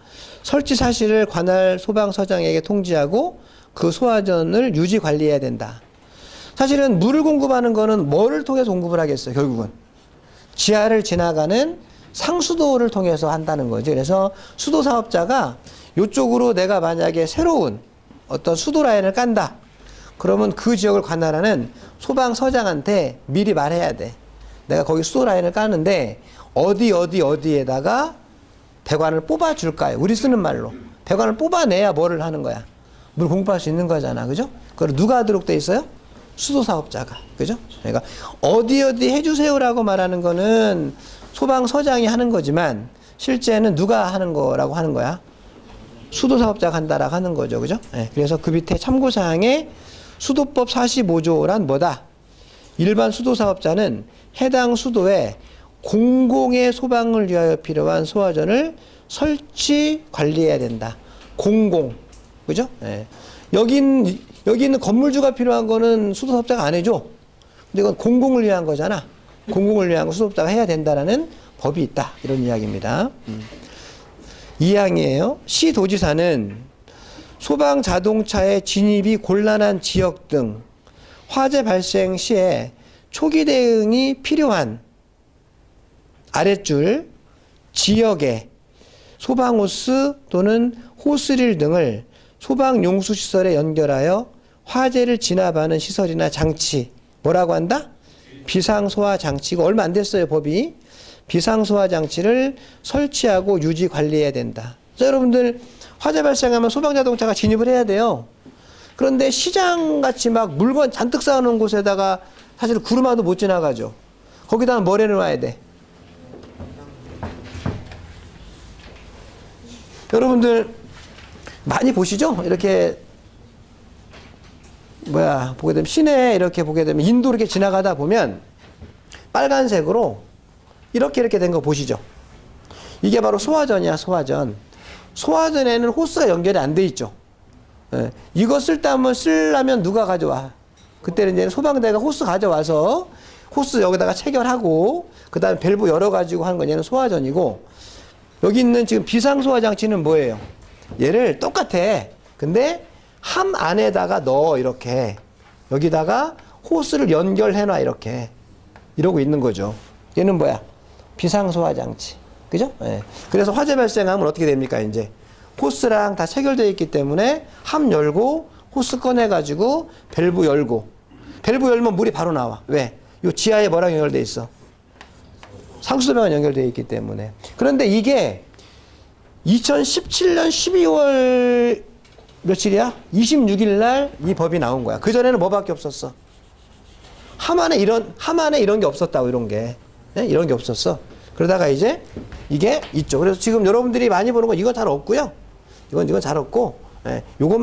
설치 사실을 관할 소방서장에게 통지하고 그 소화전을 유지 관리해야 된다. 사실은 물을 공급하는 거는 뭐를 통해서 공급을 하겠어요? 결국은 지하를 지나가는 상수도를 통해서 한다는 거죠. 그래서 수도사업자가 이쪽으로 내가 만약에 새로운 어떤 수도 라인을 깐다. 그러면 그 지역을 관할하는 소방서장한테 미리 말해야 돼. 내가 거기 수도 라인을 까는데 어디에다가 배관을 뽑아줄까요? 우리 쓰는 말로. 배관을 뽑아내야 뭐를 하는 거야? 물 공급할 수 있는 거잖아. 그죠? 그걸 누가 하도록 돼 있어요? 수도사업자가. 그죠? 그러니까 어디 해주세요라고 말하는 거는 소방서장이 하는 거지만 실제는 누가 하는 거라고 하는 거야? 수도사업자가 한다라고 하는 거죠. 그죠? 네, 그래서 그 밑에 참고사항에 수도법 45조란 뭐다? 일반 수도사업자는 해당 수도에 공공의 소방을 위하여 필요한 소화전을 설치 관리해야 된다. 공공. 그죠? 네. 여기 있는 건물주가 필요한 거는 수도사업자가 안 해줘. 근데 이건 공공을 위한 거잖아. 공공을 위한 거 수도사업자가 해야 된다라는 법이 있다. 이런 이야기입니다. 2항이에요. 시도지사는 소방 자동차의 진입이 곤란한 지역 등 화재 발생 시에 초기 대응이 필요한 아랫줄 지역에 소방호스 또는 호스릴 등을 소방용수시설에 연결하여 화재를 진압하는 시설이나 장치, 뭐라고 한다? 비상소화장치가 얼마 안 됐어요, 법이. 비상소화장치를 설치하고 유지 관리해야 된다. 자, 여러분들 화재 발생하면 소방자동차가 진입을 해야 돼요. 그런데 시장같이 막 물건 잔뜩 쌓아놓은 곳에다가 사실 구르마도 못 지나가죠. 거기다가 뭘 해놓아야 돼? 여러분들 많이 보시죠? 이렇게 보게 되면 시내에 이렇게 보게 되면 인도 이렇게 지나가다 보면 빨간색으로 이렇게 된 거 보시죠? 이게 바로 소화전이야, 소화전. 소화전에는 호스가 연결이 안 돼 있죠. 예. 이거 쓰려면 누가 가져와? 그때는 이제 소방대가 호스 가져와서 호스 여기다가 체결하고 그 다음에 밸브 열어가지고 하는 건 얘는 소화전이고, 여기 있는 지금 비상소화장치는 뭐예요? 얘를 똑같아. 근데 함 안에다가 넣어, 이렇게. 여기다가 호스를 연결해놔, 이렇게. 이러고 있는 거죠. 얘는 뭐야? 비상소화장치. 그죠? 예. 그래서 화재 발생하면 어떻게 됩니까, 이제? 호스랑 다 체결되어 있기 때문에 함 열고, 호스 꺼내가지고, 밸브 열고. 밸브 열면 물이 바로 나와. 왜? 요 지하에 뭐랑 연결되어 있어? 상수도랑 연결되어 있기 때문에. 그런데 이게 2017년 12월 며칠이야? 26일 날 이 법이 나온 거야. 그전에는 뭐밖에 없었어? 함 안에 이런 게 없었다고, 이런 게. 네? 이런 게 없었어. 그러다가 이제 이게 있죠. 그래서 지금 여러분들이 많이 보는 건 이건 잘 없고요. 이건 잘 없고, 예, 이거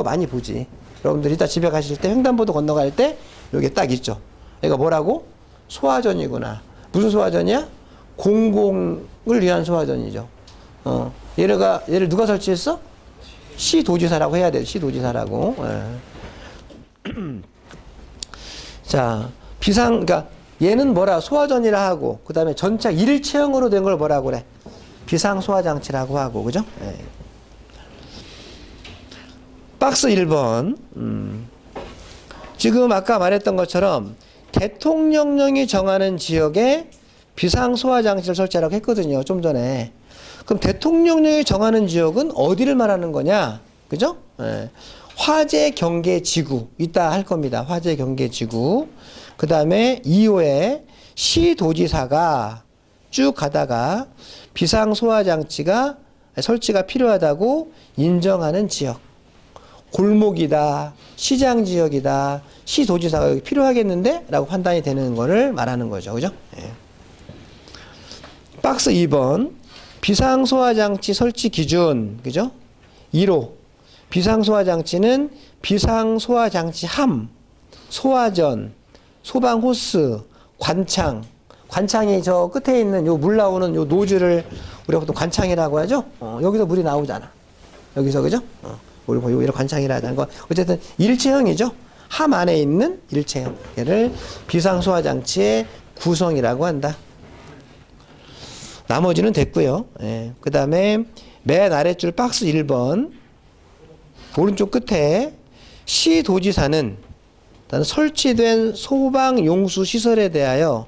많이 보지. 여러분들이 이따 집에 가실 때 횡단보도 건너갈 때 여기 딱 있죠. 이거 뭐라고? 소화전이구나. 무슨 소화전이야? 공공을 위한 소화전이죠. 얘를 누가 설치했어? 시도지사라고 해야 돼. 시도지사라고. 예. 자, 그러니까 얘는 뭐라? 소화전이라 하고, 그 다음에 전차 일체형으로 된 걸 뭐라고 그래? 비상소화장치라고 하고, 그죠? 예. 박스 1번. 지금 아까 말했던 것처럼 대통령령이 정하는 지역에 비상소화장치를 설치하라고 했거든요. 좀 전에. 그럼 대통령령이 정하는 지역은 어디를 말하는 거냐? 그죠? 예. 화재 경계 지구. 이따 할 겁니다. 화재 경계 지구. 그 다음에 2호에 시도지사가 쭉 가다가 비상소화장치가 설치가 필요하다고 인정하는 지역. 골목이다, 시장 지역이다, 시도지사가 여기 필요하겠는데? 라고 판단이 되는 거를 말하는 거죠. 그죠? 예. 박스 2번. 비상소화장치 설치 기준. 그죠? 1호. 비상소화장치는 비상소화장치함, 소화전, 소방호스, 관창. 관창이 저 끝에 있는 요 물 나오는 요 노즐을 우리가 보통 관창이라고 하죠? 여기서 물이 나오잖아. 여기서, 그죠? 우리 뭐 이런 관창이라 하는 거. 어쨌든 일체형이죠. 함 안에 있는 일체형. 얘를 비상소화장치의 구성이라고 한다. 나머지는 됐고요. 예. 그 다음에 맨 아랫줄 박스 1번. 오른쪽 끝에 시도지사는 설치된 소방용수 시설에 대하여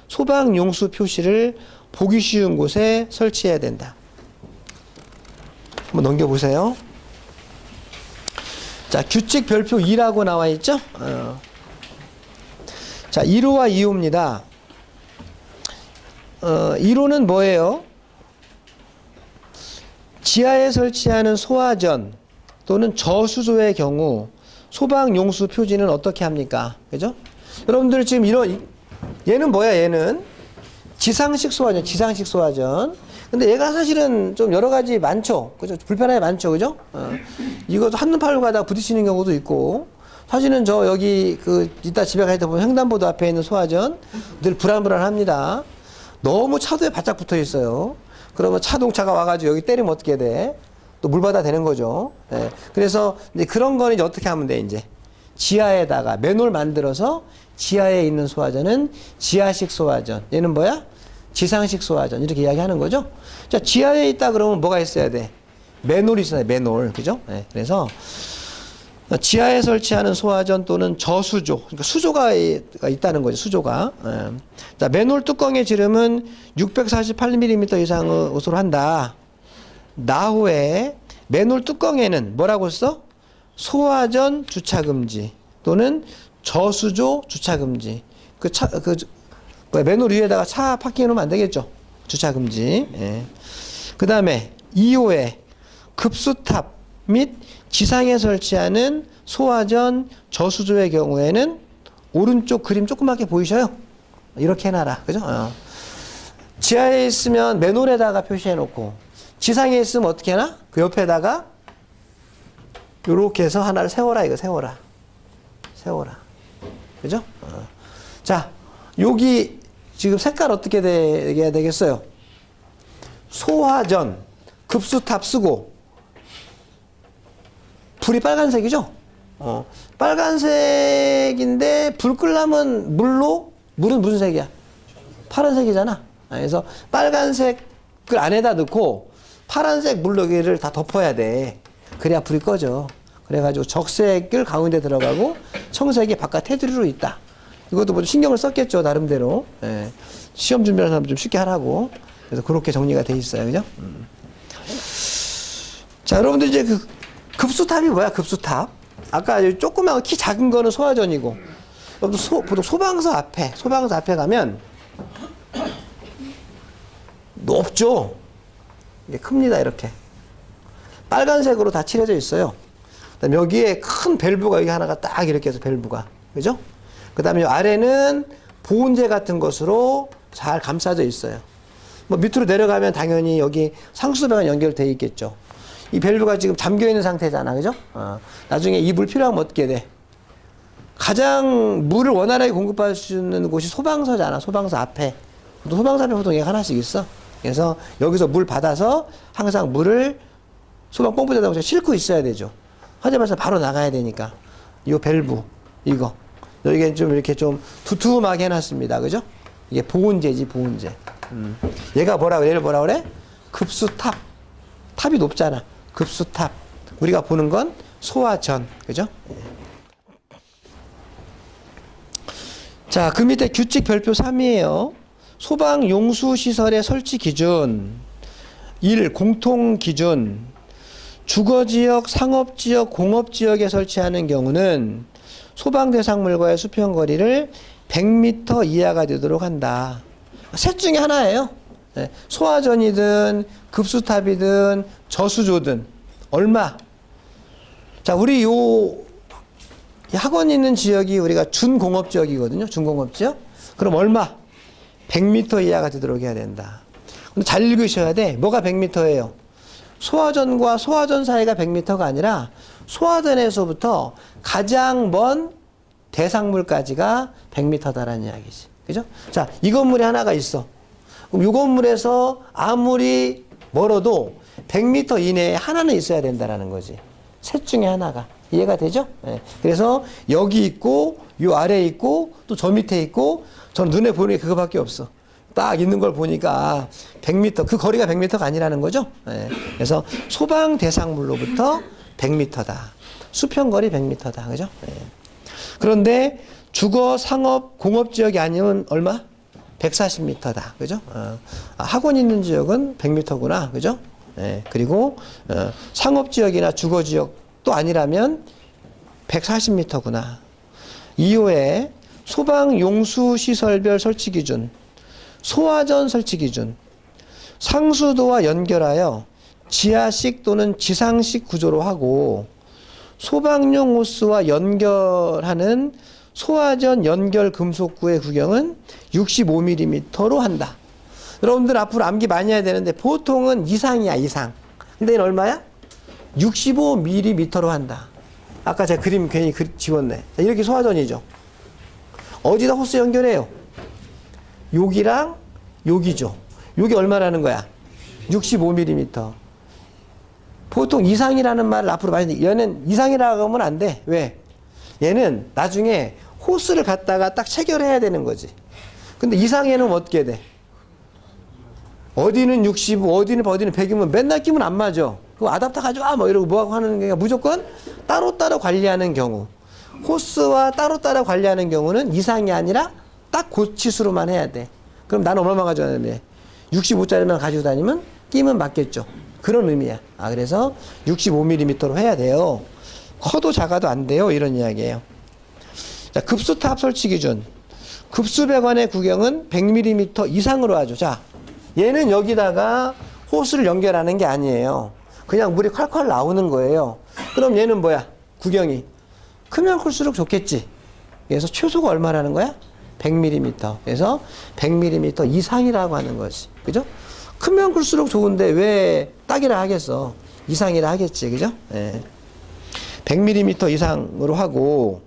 소방용수 표시를 보기 쉬운 곳에 설치해야 된다. 한번 넘겨보세요. 자, 규칙 별표 2라고 나와 있죠? 자, 1호와 2호입니다. 1호는 뭐예요? 지하에 설치하는 소화전 또는 저수조의 경우 소방용수 표지는 어떻게 합니까? 그죠? 여러분들 지금 얘는 뭐야, 얘는? 지상식 소화전, 지상식 소화전. 근데 얘가 사실은 좀 여러 가지 많죠. 그죠? 불편함이 많죠. 그죠? 이것도 한눈 팔고 가다가 부딪히는 경우도 있고. 사실은 저 여기 이따 집에 갈 때 보면 횡단보도 앞에 있는 소화전 늘 불안불안합니다. 너무 차도에 바짝 붙어 있어요. 그러면 자동차가 와가지고 여기 때리면 어떻게 돼? 또 물받아 되는 거죠. 예. 그래서 이제 그런 거는 이제 어떻게 하면 돼, 이제. 지하에다가 맨홀 만들어서 지하에 있는 소화전은 지하식 소화전. 얘는 뭐야? 지상식 소화전. 이렇게 이야기하는 거죠. 자, 지하에 있다 그러면 뭐가 있어야 돼? 맨홀이 있어야 돼, 맨홀. 그죠? 예. 그래서 지하에 설치하는 소화전 또는 저수조. 그러니까 수조가 있다는 거죠, 수조가. 예. 자, 맨홀 뚜껑의 지름은 648mm 이상으로 한다. 나후에 맨홀 뚜껑에는 뭐라고 써? 소화전 주차금지 또는 저수조 주차금지. 맨홀 위에다가 차 파킹해 놓으면 안 되겠죠? 주차금지. 예. 그 다음에 2호에 급수탑 및 지상에 설치하는 소화전 저수조의 경우에는 오른쪽 그림 조그맣게 보이셔요? 이렇게 해놔라. 그죠? 지하에 있으면 맨홀에다가 표시해 놓고 지상에 있으면 어떻게 하나? 그 옆에다가 요렇게 해서 하나를 세워라. 이거 세워라. 그죠? 자, 여기 지금 색깔 어떻게 돼야 되겠어요? 소화전, 급수탑 쓰고 불이 빨간색이죠? 빨간색인데 불 끄려면 물은 무슨 색이야? 파란색이잖아. 그래서 빨간색을 안에다 넣고 파란색 물러기를 다 덮어야 돼. 그래야 불이 꺼져. 그래가지고 적색을 가운데 들어가고 청색이 바깥 테두리로 있다. 이것도 뭐 신경을 썼겠죠, 나름대로. 예. 시험 준비하는 사람 좀 쉽게 하라고. 그래서 그렇게 정리가 돼 있어요, 그죠? 자, 여러분들 이제 급수탑이 뭐야, 급수탑? 아까 조그마한 키 작은 거는 소화전이고, 보통 소방서 앞에 가면 높죠? 이게 큽니다, 이렇게. 빨간색으로 다 칠해져 있어요. 그다음에 여기에 큰 밸브가 여기 하나가 딱 이렇게 해서 밸브가. 그죠? 그 다음에 아래는 보온재 같은 것으로 잘 감싸져 있어요. 뭐 밑으로 내려가면 당연히 여기 상수도가 연결되어 있겠죠. 이 밸브가 지금 잠겨 있는 상태잖아. 그죠? 나중에 이 물 필요하면 어떻게 돼? 가장 물을 원활하게 공급할 수 있는 곳이 소방서잖아. 소방서 앞에. 소방서 앞에 보통 얘가 하나씩 있어. 그래서 여기서 물 받아서 항상 물을 소방 펌프에다가 싣고 있어야 되죠. 화재발생 바로 나가야 되니까. 이 밸브, 이거. 여기에 좀 이렇게 좀 두툼하게 해놨습니다. 그죠? 이게 보온재지, 보온재. 얘가 얘를 뭐라 그래? 급수탑. 탑이 높잖아. 급수탑. 우리가 보는 건 소화전. 그죠? 자, 그 밑에 규칙 별표 3이에요. 소방용수시설의 설치 기준. 1. 공통기준. 주거지역, 상업지역, 공업지역에 설치하는 경우는 소방대상물과의 수평거리를 100m 이하가 되도록 한다. 셋 중에 하나예요. 네. 소화전이든 급수탑이든 저수조든 얼마? 자, 우리 요 학원이 있는 지역이 우리가 준공업 지역이거든요. 준공업 지역. 그럼 얼마? 100m 이하가 되도록 해야 된다. 근데 잘 읽으셔야 돼. 뭐가 100m예요? 소화전과 소화전 사이가 100m가 아니라 소화전에서부터 가장 먼 대상물까지가 100m다라는 이야기지. 그죠? 자, 이 건물에 하나가 있어. 그럼 이 건물에서 아무리 멀어도 100m 이내에 하나는 있어야 된다라는 거지. 셋 중에 하나가. 이해가 되죠? 네. 그래서 여기 있고, 요 아래에 있고, 또 저 밑에 있고, 저는 눈에 보이는 게 그거밖에 없어. 딱 있는 걸 보니까 100m, 그 거리가 100m가 아니라는 거죠. 네. 그래서 소방 대상물로부터 100m다. 수평거리 100m다. 그죠? 네. 그런데 주거, 상업, 공업 지역이 아니면 얼마? 140m다. 그죠? 학원 있는 지역은 100m구나. 그죠? 네. 그리고 상업 지역이나 주거 지역도 아니라면 140m구나. 이후에 소방 용수 시설별 설치 기준, 소화전 설치 기준, 상수도와 연결하여 지하식 또는 지상식 구조로 하고 소방용 호스와 연결하는 소화전 연결 금속구의 구경은 65mm로 한다. 여러분들 앞으로 암기 많이 해야 되는데 보통은 이상이야, 이상. 근데 얘는 얼마야? 65mm로 한다. 아까 제가 그림 괜히 지웠네. 자, 이렇게 소화전이죠. 어디다 호스 연결해요? 여기랑 여기죠. 여기 얼마라는 거야? 65mm. 보통 이상이라는 말을 앞으로 많이, 얘는 이상이라고 하면 안 돼. 왜? 얘는 나중에 호스를 갖다가 딱 체결해야 되는 거지. 근데 이상에는 어떻게 돼? 어디는 65, 어디는 100이면 맨날 끼면 안 맞아. 그 아답터 가져와! 뭐 이러고 뭐하고 하는 게 무조건 따로따로 관리하는 경우. 호스와 따로따로 관리하는 경우는 이상이 아니라 딱 고치수로만 해야 돼. 그럼 나는 얼마만 가져야 되는데? 65짜리만 가지고 다니면 끼면 맞겠죠. 그런 의미야. 그래서 65mm로 해야 돼요. 커도 작아도 안 돼요. 이런 이야기예요. 자, 급수탑 설치 기준. 급수배관의 구경은 100mm 이상으로 하죠. 자, 얘는 여기다가 호스를 연결하는 게 아니에요. 그냥 물이 콸콸 나오는 거예요. 그럼 얘는 뭐야? 구경이. 크면 클수록 좋겠지. 그래서 최소가 얼마라는 거야? 100mm. 그래서 100mm 이상이라고 하는 거지. 그죠? 크면 클수록 좋은데 왜 딱이라 하겠어? 이상이라 하겠지. 그죠? 네. 100mm 이상으로 하고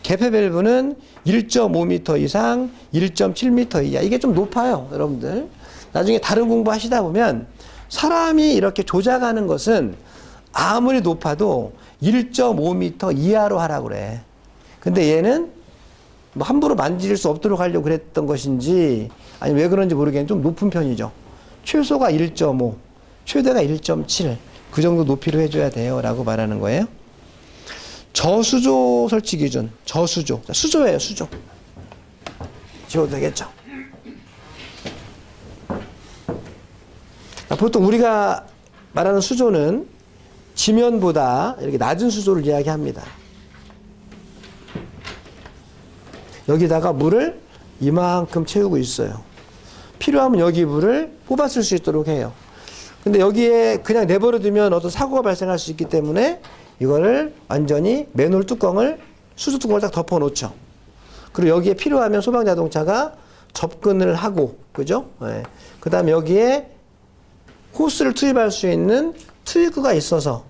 개폐 밸브는 1.5m 이상, 1.7m 이하. 이게 좀 높아요, 여러분들. 나중에 다른 공부 하시다 보면 사람이 이렇게 조작하는 것은 아무리 높아도 1.5m 이하로 하라고 그래. 근데 얘는 뭐 함부로 만질 수 없도록 하려고 그랬던 것인지 아니 왜 그런지 모르겠는데 좀 높은 편이죠. 최소가 1.5, 최대가 1.7 그 정도 높이로 해줘야 돼요 라고 말하는 거예요. 저수조 설치 기준. 저수조. 수조예요, 수조. 지워도 되겠죠. 보통 우리가 말하는 수조는 지면보다 이렇게 낮은 수조를 이야기합니다. 여기다가 물을 이만큼 채우고 있어요. 필요하면 여기 물을 뽑아 쓸 수 있도록 해요. 근데 여기에 그냥 내버려 두면 어떤 사고가 발생할 수 있기 때문에 이거를 완전히 맨홀 뚜껑을, 수조 뚜껑을 딱 덮어 놓죠. 그리고 여기에 필요하면 소방자동차가 접근을 하고, 그죠? 네. 그 다음에 여기에 호스를 투입할 수 있는 투입구가 있어서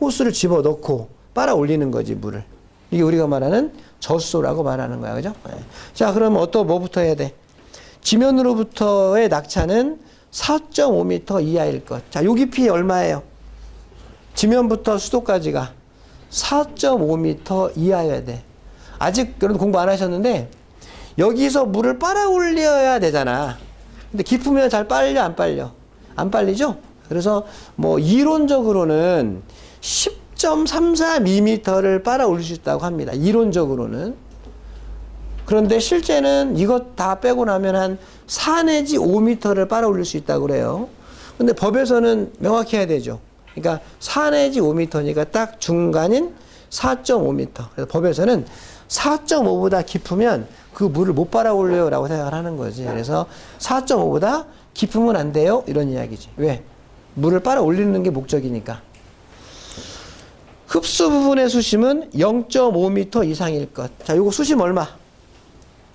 호스를 집어 넣고 빨아 올리는 거지, 물을. 이게 우리가 말하는 저수소라고 말하는 거야. 그죠? 네. 자, 그러면 뭐부터 해야 돼? 지면으로부터의 낙차는 4.5m 이하일 것. 자, 요 깊이 얼마예요? 지면부터 수도까지가 4.5m 이하여야 돼. 아직 여러분 공부 안 하셨는데 여기서 물을 빨아 올려야 되잖아. 근데 깊으면 잘 빨려, 안 빨려? 안 빨리죠? 그래서 뭐 이론적으로는 10.34mm를 빨아 올릴 수 있다고 합니다. 이론적으로는. 그런데 실제는 이것 다 빼고 나면 한 4 내지 5m를 빨아 올릴 수 있다고 그래요. 근데 법에서는 명확히 해야 되죠. 그러니까 4 내지 5m니까 딱 중간인 4.5m. 그래서 법에서는 4.5보다 깊으면 그 물을 못 빨아 올려요 라고 생각을 하는 거지. 그래서 4.5보다 깊으면 안 돼요? 이런 이야기지. 왜? 물을 빨아 올리는 게 목적이니까. 흡수 부분의 수심은 0.5m 이상일 것. 자, 요거 수심 얼마?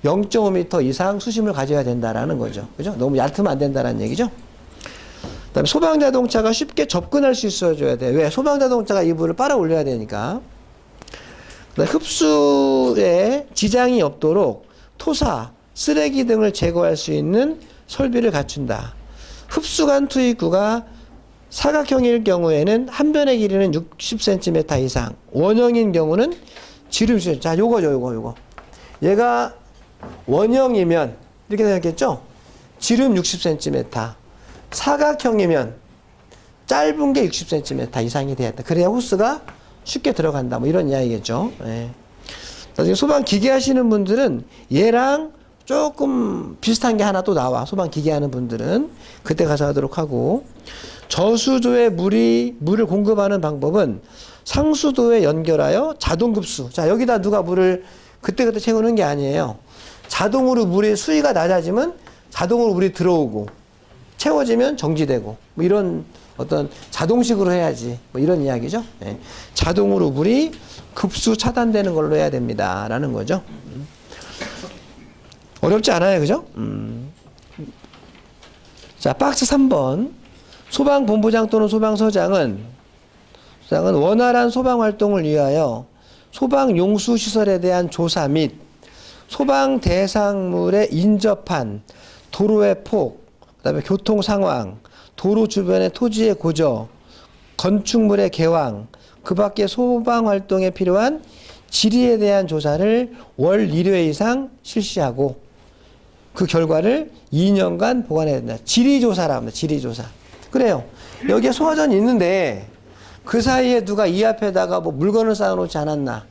0.5m 이상 수심을 가져야 된다라는 거죠. 그죠? 너무 얕으면 안 된다는 얘기죠. 그 다음에 소방자동차가 쉽게 접근할 수 있어줘야 돼. 왜? 소방자동차가 이불을 빨아 올려야 되니까. 그 다음에 흡수에 지장이 없도록 토사, 쓰레기 등을 제거할 수 있는 설비를 갖춘다. 흡수관 투입구가 사각형일 경우에는 한 변의 길이는 60cm 이상, 원형인 경우는 지름 수. 자, 요거. 얘가 원형이면 이렇게 생겼겠죠? 지름 60cm. 사각형이면 짧은 게 60cm 이상이 돼야 돼. 그래야 호스가 쉽게 들어간다. 뭐 이런 이야기겠죠. 예. 나중에 소방 기계 하시는 분들은 얘랑 조금 비슷한 게 하나 또 나와. 소방 기계 하는 분들은 그때 가서 하도록 하고, 저수조에 물을 공급하는 방법은 상수도에 연결하여 자동급수. 자, 여기다 누가 물을 그때그때 채우는 게 아니에요. 자동으로 물의 수위가 낮아지면 자동으로 물이 들어오고, 채워지면 정지되고, 뭐 이런 어떤 자동식으로 해야지. 뭐 이런 이야기죠. 네. 자동으로 물이 급수 차단되는 걸로 해야 됩니다. 라는 거죠. 어렵지 않아요. 그죠? 자, 박스 3번. 소방본부장 또는 소방서장은 원활한 소방활동을 위하여 소방용수시설에 대한 조사 및 소방 대상물의 인접한 도로의 폭, 그다음에 교통 상황, 도로 주변의 토지의 고저, 건축물의 개왕, 그 밖에 소방 활동에 필요한 질의에 대한 조사를 월 1회 이상 실시하고 그 결과를 2년간 보관해야 된다. 질의조사라 합니다. 질의조사. 그래요. 여기에 소화전이 있는데 그 사이에 누가 이 앞에다가 뭐 물건을 쌓아놓지 않았나.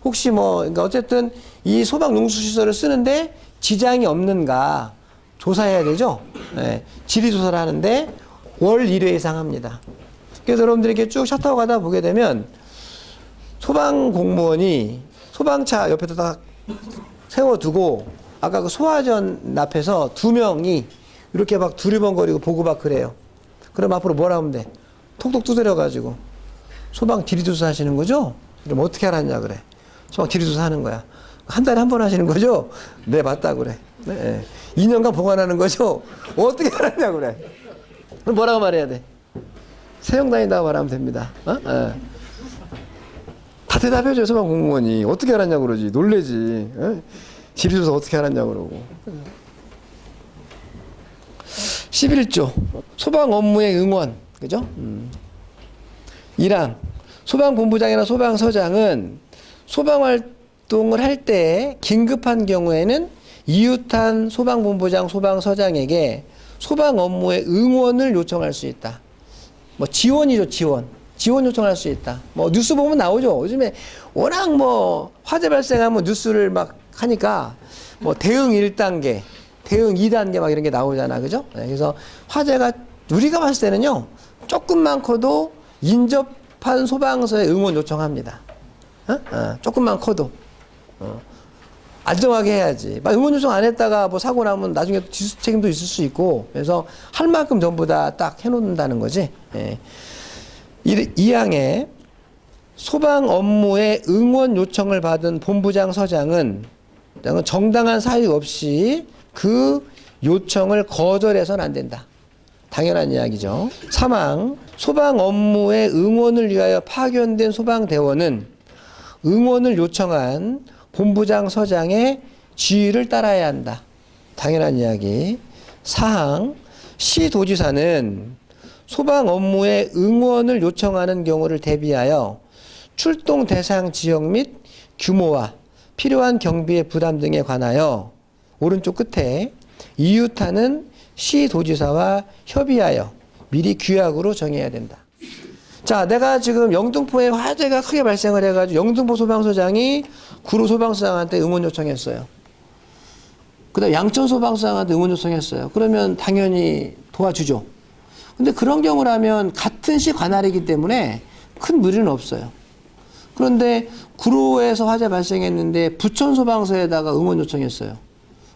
혹시 뭐, 그러니까 어쨌든 이 소방용수시설을 쓰는데 지장이 없는가 조사해야 되죠. 네. 질의조사를 하는데 월 1회 이상 합니다. 그래서 여러분들이 이렇게 쭉 차 타고 가다 보게 되면 소방 공무원이 소방차 옆에다 딱 세워두고 아까 그 소화전 앞에서 두 명이 이렇게 막 두리번거리고 보고 막 그래요. 그럼 앞으로 뭐라 하면 돼? 톡톡 두드려가지고 소방 질의조사 하시는 거죠? 그럼 어떻게 알았냐 그래. 소방 질의조사 하는 거야. 한 달에 한 번 하시는 거죠? 네, 맞다 그래. 네. 2년간 보관하는 거죠? 어떻게 알았냐 그래. 그럼 뭐라고 말해야 돼? 세형 다닌다고 말하면 됩니다. 어? 네. 다 대답해줘요. 소방 공무원이. 어떻게 알았냐고 그러지. 놀래지. 어? 질의조사 어떻게 알았냐고 그러고. 11조 소방 업무의 응원. 그죠? 1항 소방본부장이나 소방서장은 소방활동을 할 때 긴급한 경우에는 이웃한 소방본부장, 소방서장에게 소방 업무의 응원을 요청할 수 있다. 뭐 지원이죠, 지원. 지원 요청할 수 있다. 뭐 뉴스 보면 나오죠. 요즘에 워낙 뭐 화재 발생하면 뉴스를 막 하니까 뭐 대응 1단계, 대응 2단계 막 이런 게 나오잖아. 그죠? 네, 그래서 화재가 우리가 봤을 때는요. 조금만 커도 인접한 소방서에 응원 요청합니다. 조금만 커도. 안정하게 해야지. 막 응원 요청 안 했다가 뭐 사고 나면 나중에 지수 책임도 있을 수 있고, 그래서 할 만큼 전부 다 딱 해놓는다는 거지. 예. 2항에 소방 업무에 응원 요청을 받은 본부장 서장은 정당한 사유 없이 그 요청을 거절해서는 안 된다. 당연한 이야기죠. 3항 소방 업무에 응원을 위하여 파견된 소방대원은 응원을 요청한 본부장 서장의 지휘를 따라야 한다. 당연한 이야기. 4항 시도지사는 소방 업무에 응원을 요청하는 경우를 대비하여 출동 대상 지역 및 규모와 필요한 경비의 부담 등에 관하여 오른쪽 끝에 이웃하는 시도지사와 협의하여 미리 규약으로 정해야 된다. 자, 내가 지금 영등포에 화재가 크게 발생을 해가지고 영등포 소방서장이 구로 소방서장한테 응원 요청했어요. 그 다음 양천 소방서장한테 응원 요청했어요. 그러면 당연히 도와주죠. 근데 그런 경우라면 같은 시 관할이기 때문에 큰 무리는 없어요. 그런데 구로에서 화재 발생했는데 부천 소방서에다가 응원 요청했어요.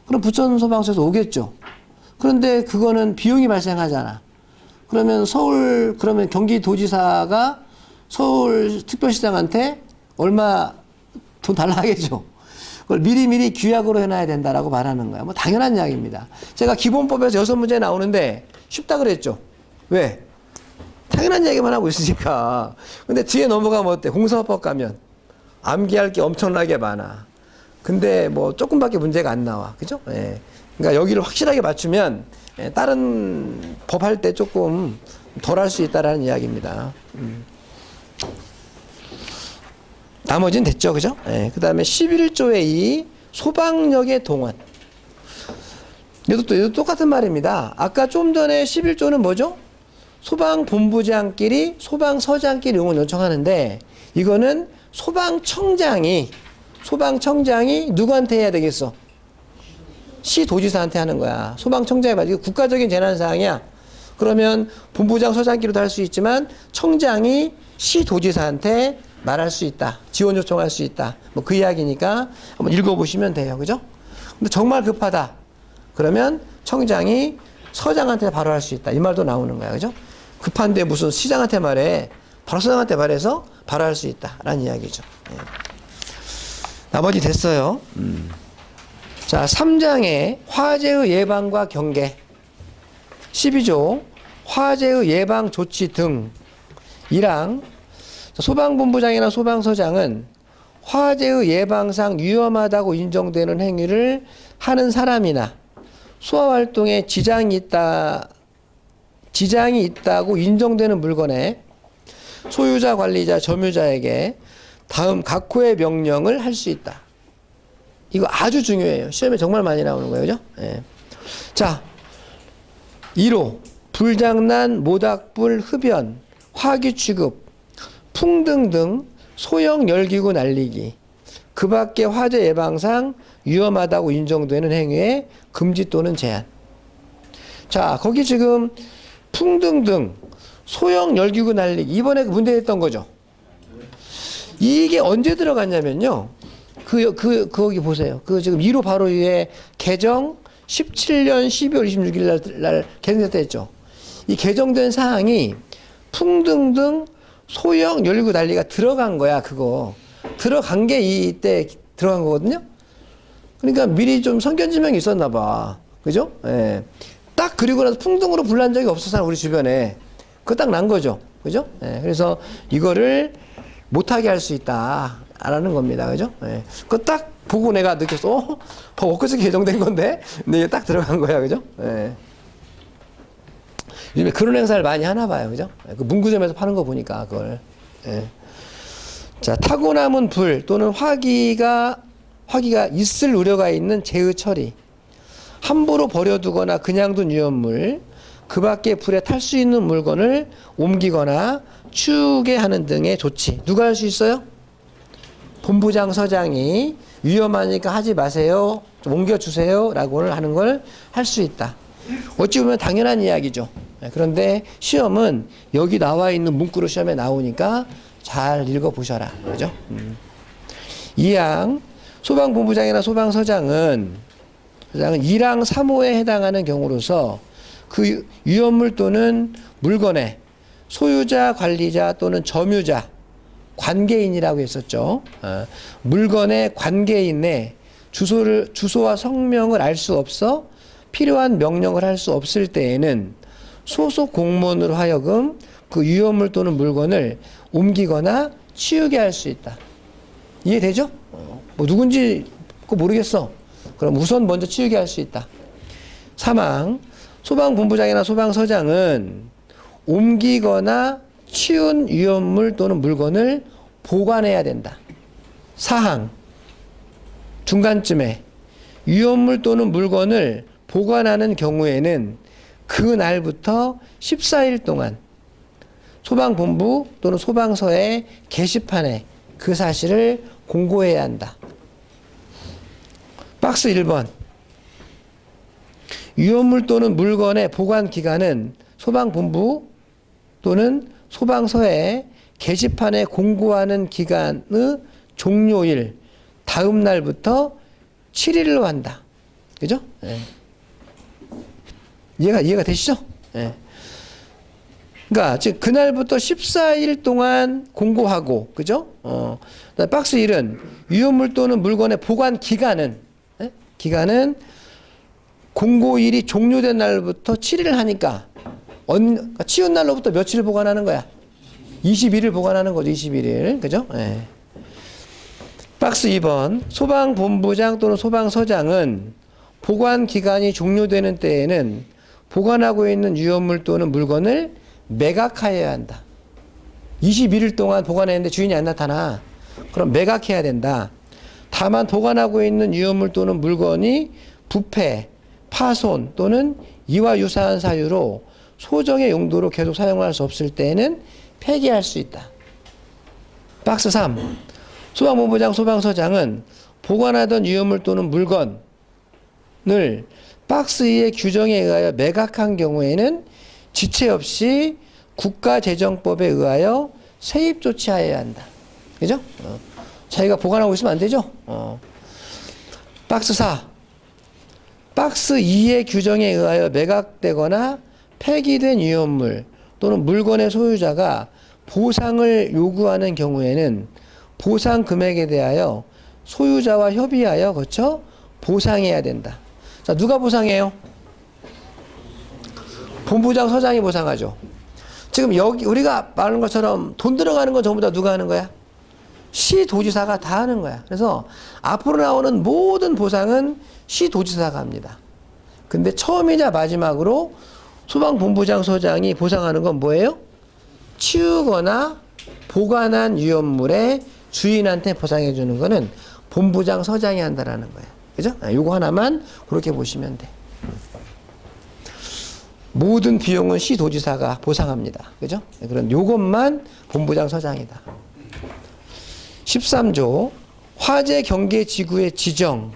그럼 부천 소방서에서 오겠죠. 그런데 그거는 비용이 발생하잖아. 그러면 그러면 경기도지사가 서울특별시장한테 얼마 돈 달라 하겠죠. 그걸 미리미리 규약으로 해놔야 된다라고 말하는 거야. 뭐 당연한 이야기입니다. 제가 기본법에서 6문제 나오는데 쉽다 그랬죠. 왜? 당연한 이야기만 하고 있으니까. 근데 뒤에 넘어가면 어때? 공사법 가면 암기할 게 엄청나게 많아. 근데 뭐 조금밖에 문제가 안 나와. 그죠? 예. 그러니까 여기를 확실하게 맞추면 다른 법 할 때 조금 덜 할 수 있다라는 이야기입니다. 나머지는 됐죠. 그죠? 예. 그 다음에 11조의 2 소방력의 동원. 얘도 똑같은 말입니다. 아까 좀 전에 11조는 뭐죠? 소방본부장끼리 소방서장끼리 응원 요청하는데 이거는 소방청장이 누구한테 해야 되겠어? 시도지사한테 하는 거야. 소방청장이 맞아. 이거 국가적인 재난사항이야. 그러면 본부장, 서장끼리도 할 수 있지만 청장이 시도지사한테 말할 수 있다. 지원 요청할 수 있다. 뭐 그 이야기니까 한번 읽어보시면 돼요. 그죠? 근데 정말 급하다. 그러면 청장이 서장한테 바로 할 수 있다. 이 말도 나오는 거야. 그죠? 급한데 무슨 시장한테 말해. 바로 서장한테 말해서 바로 할 수 있다. 라는 이야기죠. 예. 나머지 됐어요. 자, 3장의 화재의 예방과 경계. 12조 화재의 예방 조치 등이랑 소방본부장이나 소방서장은 화재의 예방상 위험하다고 인정되는 행위를 하는 사람이나 수화활동에 지장이 있다고 인정되는 물건에 소유자, 관리자, 점유자에게 다음 각호의 명령을 할 수 있다. 이거 아주 중요해요. 시험에 정말 많이 나오는 거예요. 그죠? 예. 자, 1호 불장난, 모닥불, 흡연, 화기 취급, 풍등 등 소형 열기구 날리기, 그 밖에 화재 예방상 위험하다고 인정되는 행위에 금지 또는 제한. 자, 거기 지금 풍등 등 소형 열기구 날리기, 이번에 문제됐던 거죠. 이게 언제 들어갔냐면요. 거기 보세요. 지금 1호 바로 위에 개정 17년 12월 26일 날 개정됐다 했죠. 이 개정된 사항이 풍등 등 소형 열기구 난리가 들어간 거야. 그거 들어간 게 이때 들어간 거거든요. 그러니까 미리 좀 선견지명이 있었나 봐. 그죠? 예. 딱 그리고 나서 풍등으로 불난 적이 없었잖아. 우리 주변에. 그거 딱 난 거죠. 그죠? 예. 그래서 이거를 못하게 할 수 있다 라는 겁니다. 그죠? 예. 그거 딱 보고 내가 느꼈어. 법 엊그저께 개정된 건데? 근데 이게 딱 들어간 거야. 그죠? 예. 요즘에 그런 행사를 많이 하나 봐요. 그죠? 그 문구점에서 파는 거 보니까 그걸. 예. 자, 타고 남은 불 또는 화기가 있을 우려가 있는 재의 처리. 함부로 버려두거나 그냥 둔 위험물, 그 밖에 불에 탈 수 있는 물건을 옮기거나 치우게 하는 등의 조치. 누가 할 수 있어요? 본부장, 서장이 위험하니까 하지 마세요. 좀 옮겨주세요. 라고 하는 걸 할 수 있다. 어찌 보면 당연한 이야기죠. 그런데 시험은 여기 나와 있는 문구로 시험에 나오니까 잘 읽어보셔라. 그죠? 2항 소방본부장이나 소방서장은 2랑 3호에 해당하는 경우로서 그 위험물 또는 물건의 소유자, 관리자 또는 점유자, 관계인이라고 했었죠. 물건의 관계인의 주소와 성명을 알 수 없어 필요한 명령을 할 수 없을 때에는 소속 공무원으로 하여금 그 위험물 또는 물건을 옮기거나 치우게 할 수 있다. 이해되죠? 뭐 누군지 모르겠어. 그럼 우선 먼저 치우게 할 수 있다. 3항 소방본부장이나 소방서장은 옮기거나 치운 위험물 또는 물건을 보관해야 된다. 4항 중간쯤에 위험물 또는 물건을 보관하는 경우에는 그날부터 14일 동안 소방본부 또는 소방서의 게시판에 그 사실을 공고해야 한다. 박스 1번 위험물 또는 물건의 보관 기간은 소방본부 또는 소방서의 게시판에 공고하는 기간의 종료일 다음 날부터 7일로 한다. 그죠? 예. 이해가 되시죠? 예. 그러니까 즉 그날부터 14일 동안 공고하고, 그죠? 그다음에 박스 1은 위험물 또는 물건의 보관 기간은, 기간은 공고일이 종료된 날부터 7일을 하니까 그러니까 치운 날로부터 며칠을 보관하는 거야? 21일 보관하는 거죠. 21일. 그죠? 예. 박스 2번. 소방본부장 또는 소방서장은 보관 기간이 종료되는 때에는 보관하고 있는 위험물 또는 물건을 매각하여야 한다. 21일 동안 보관했는데 주인이 안 나타나. 그럼 매각해야 된다. 다만 보관하고 있는 위험물 또는 물건이 부패, 파손 또는 이와 유사한 사유로 소정의 용도로 계속 사용할 수 없을 때에는 폐기할 수 있다. 박스 3. 소방본부장, 소방서장은 보관하던 위험물 또는 물건을 박스 2의 규정에 의하여 매각한 경우에는 지체 없이 국가재정법에 의하여 세입 조치하여야 한다. 그죠? 자기가 보관하고 있으면 안 되죠? 박스 4. 박스 2의 규정에 의하여 매각되거나 폐기된 위험물 또는 물건의 소유자가 보상을 요구하는 경우에는 보상 금액에 대하여 소유자와 협의하여 거쳐 보상해야 된다. 자, 누가 보상해요? 본부장, 서장이 보상하죠. 지금 여기 우리가 말하는 것처럼 돈 들어가는 건 전부 다 누가 하는 거야? 시도지사가 다 하는 거야. 그래서 앞으로 나오는 모든 보상은 시도지사가 합니다. 근데 처음이자 마지막으로 소방본부장, 서장이 보상하는 건 뭐예요? 치우거나 보관한 위험물의 주인한테 보상해 주는 거는 본부장, 서장이 한다라는 거예요. 그죠? 요거 하나만 그렇게 보시면 돼. 모든 비용은 시도지사가 보상합니다. 그죠? 그런 요것만 본부장, 서장이다. 13조 화재 경계 지구의 지정.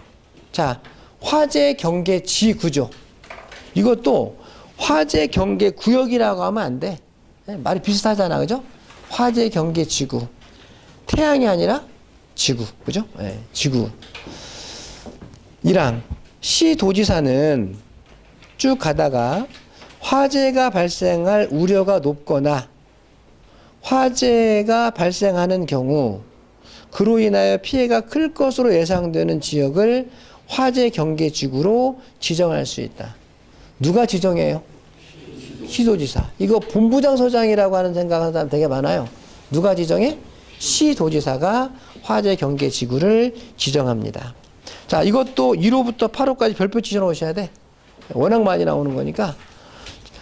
자, 화재 경계 지구죠. 이것도 화재 경계 구역이라고 하면 안 돼. 말이 비슷하잖아. 그죠? 화재 경계 지구. 태양이 아니라 지구. 그죠? 네, 지구. 1항. 시도지사는 쭉 가다가 화재가 발생할 우려가 높거나 화재가 발생하는 경우 그로 인하여 피해가 클 것으로 예상되는 지역을 화재 경계 지구로 지정할 수 있다. 누가 지정해요? 시도지사. 이거 본부장, 서장이라고 하는 생각하는 사람 되게 많아요. 누가 지정해? 시도지사가 화재 경계 지구를 지정합니다. 자, 이것도 1호부터 8호까지 별표 지정 오셔야 돼. 워낙 많이 나오는 거니까.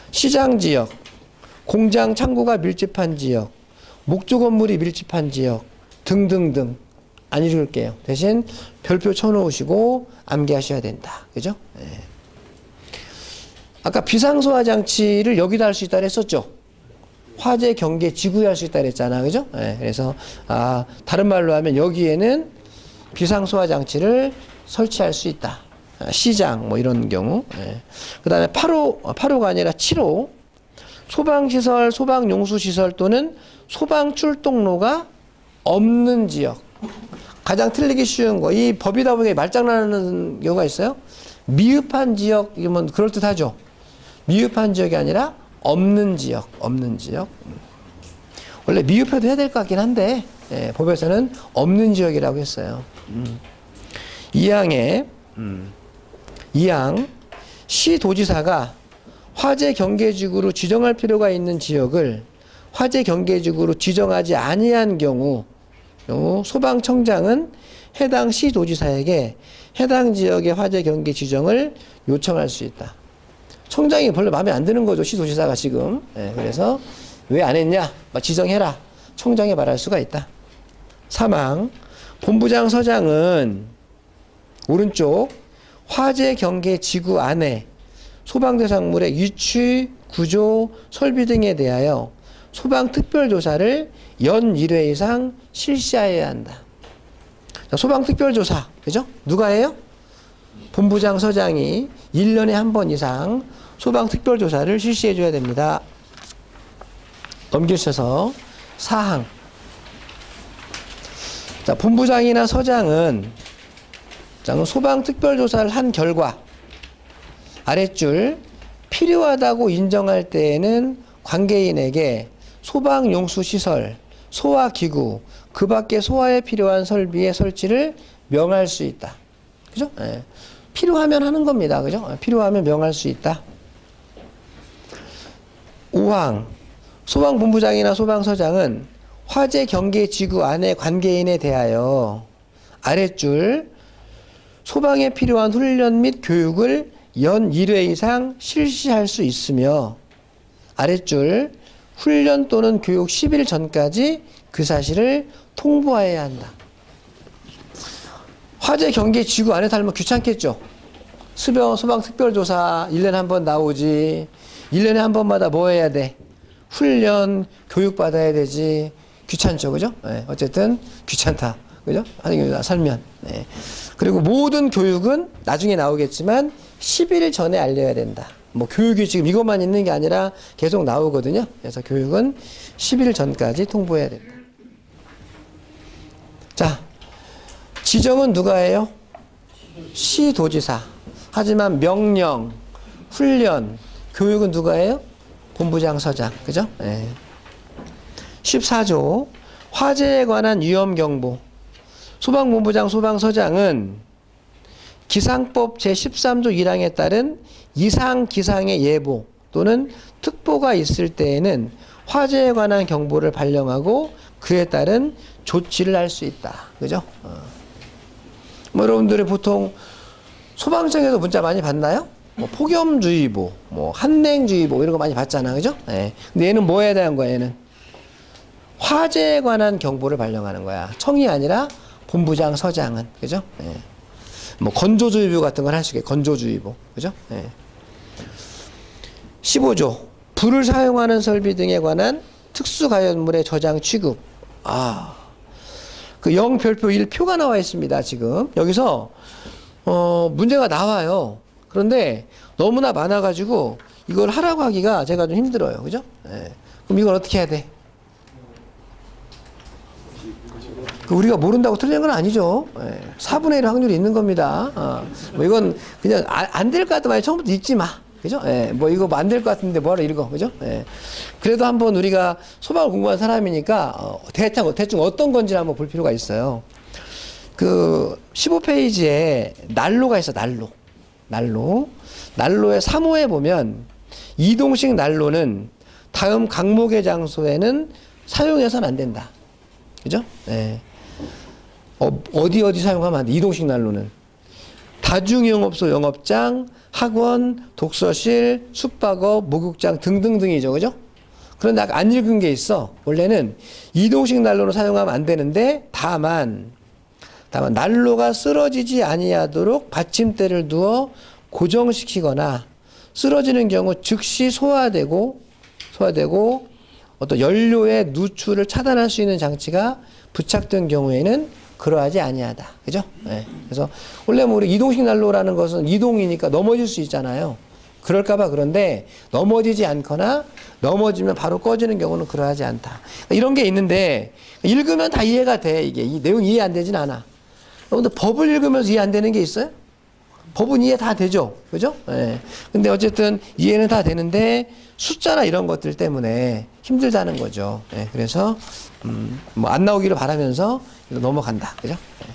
시장 지역, 공장, 창고가 밀집한 지역, 목조 건물이 밀집한 지역 등등등. 안 읽을게요. 대신 별표 쳐놓으시고 암기하셔야 된다. 그죠? 네. 아까 비상소화 장치를 여기다 할 수 있다 그랬었죠? 화재 경계 지구에 할 수 있다 그랬잖아. 그죠? 네. 그래서 다른 말로 하면 여기에는 비상소화 장치를 설치할 수 있다. 시장 뭐 이런 경우. 네. 그 다음에 8호가 아니라 7호. 소방시설, 소방용수시설 또는 소방출동로가 없는 지역. 가장 틀리기 쉬운 거. 이 법이다 보니까 말장난하는 경우가 있어요. 미흡한 지역이면 그럴듯하죠. 미흡한 지역이 아니라 없는 지역. 없는 지역. 원래 미흡해도 해야 될 것 같긴 한데 법에서는 없는 지역이라고 했어요. 2항에 2항 시도지사가 화재 경계지구로 지정할 필요가 있는 지역을 화재 경계지구로 지정하지 아니한 경우 소방청장은 해당 시도지사에게 해당 지역의 화재 경계 지정을 요청할 수 있다. 청장이 별로 마음에 안 드는 거죠. 시도지사가 지금. 그래서 왜 안 했냐? 지정해라. 청장이 말할 수가 있다. 3항 본부장, 서장은 오른쪽 화재 경계 지구 안에 소방대상물의 위치, 구조, 설비 등에 대하여 소방특별조사를 연 1회 이상 실시하여야 한다. 자, 소방특별조사, 그죠? 누가 해요? 본부장, 서장이 1년에 한 번 이상 소방특별조사를 실시해줘야 됩니다. 넘기셔서 4항. 자, 본부장이나 서장은 소방특별조사를 한 결과 아랫줄 필요하다고 인정할 때에는 관계인에게 소방용수시설, 소화기구, 그 밖에 소화에 필요한 설비의 설치를 명할 수 있다. 그죠? 예. 필요하면 하는 겁니다. 그죠? 필요하면 명할 수 있다. 5항. 소방본부장이나 소방서장은 화재 경계 지구 안의 관계인에 대하여 아랫줄 소방에 필요한 훈련 및 교육을 연 1회 이상 실시할 수 있으며 아랫줄 훈련 또는 교육 10일 전까지 그 사실을 통보해야 한다. 화재 경계 지구 안에 살면 귀찮겠죠. 소방 특별조사 1년에 한 번 나오지. 1년에 한 번마다 뭐 해야 돼? 훈련, 교육 받아야 되지. 귀찮죠. 그죠? 네, 어쨌든 귀찮다. 그죠? 하는 살면. 네. 그리고 모든 교육은 나중에 나오겠지만 10일 전에 알려야 된다. 뭐 교육이 지금 이것만 있는 게 아니라 계속 나오거든요. 그래서 교육은 10일 전까지 통보해야 된다. 자, 지정은 누가 해요? 시도지사. 하지만 명령, 훈련, 교육은 누가 해요? 본부장, 서장. 그죠? 네. 14조 화재에 관한 위험경보. 소방본부장, 소방서장은 기상법 제13조 1항에 따른 이상 기상의 예보 또는 특보가 있을 때에는 화재에 관한 경보를 발령하고 그에 따른 조치를 할 수 있다. 그죠? 뭐 여러분들이 보통 소방청에서 문자 많이 받나요? 뭐 폭염주의보, 뭐 한냉주의보 이런 거 많이 받잖아. 그죠? 네. 근데 얘는 뭐에 대한 거야, 얘는? 화재에 관한 경보를 발령하는 거야. 청이 아니라 본부장, 서장은. 그죠? 네. 뭐 건조주의보 같은 걸 할 수 있게 건조주의보. 그죠? 네. 15조 불을 사용하는 설비 등에 관한 특수가연물의 저장 취급. 그 0별표 1표가 나와 있습니다. 지금 여기서 문제가 나와요. 그런데 너무나 많아가지고 이걸 하라고 하기가 제가 좀 힘들어요. 그죠? 네. 그럼 이걸 어떻게 해야 돼? 우리가 모른다고 틀린 건 아니죠. 4분의 1 확률이 있는 겁니다. 뭐 이건 그냥 안 될 것 같으면 처음부터 읽지 마. 그죠? 뭐 이거 안 될 것 같은데 뭐하러 읽어. 그죠? 그래도 한번 우리가 소방을 공부한 사람이니까 대충 어떤 건지 한번 볼 필요가 있어요. 그 15페이지에 난로가 있어. 난로의 3호에 보면 이동식 난로는 다음 강목의 장소에는 사용해서는 안 된다. 그죠? 네. 어디 사용하면 안 돼. 이동식 난로는 다중영업소 영업장, 학원, 독서실, 숙박업, 목욕장 등등등이죠. 그죠? 그런데 아까 안 읽은 게 있어. 원래는 이동식 난로로 사용하면 안 되는데 다만 난로가 쓰러지지 아니하도록 받침대를 두어 고정시키거나 쓰러지는 경우 즉시 소화되고 어떤 연료의 누출을 차단할 수 있는 장치가 부착된 경우에는 그러하지 아니하다. 그죠? 네. 그래서 원래 뭐 우리 이동식 난로라는 것은 이동이니까 넘어질 수 있잖아요. 그럴까봐 그런데 넘어지지 않거나 넘어지면 바로 꺼지는 경우는 그러하지 않다. 이런 게 있는데 읽으면 다 이해가 돼. 이게 이 내용 이해 안 되진 않아. 근데 법을 읽으면서 이해 안 되는 게 있어요? 법은 이해 다 되죠. 그죠? 네. 근데 어쨌든 이해는 다 되는데 숫자나 이런 것들 때문에 힘들다는 거죠. 네. 그래서 뭐 안 나오기를 바라면서 넘어간다. 그죠? 네.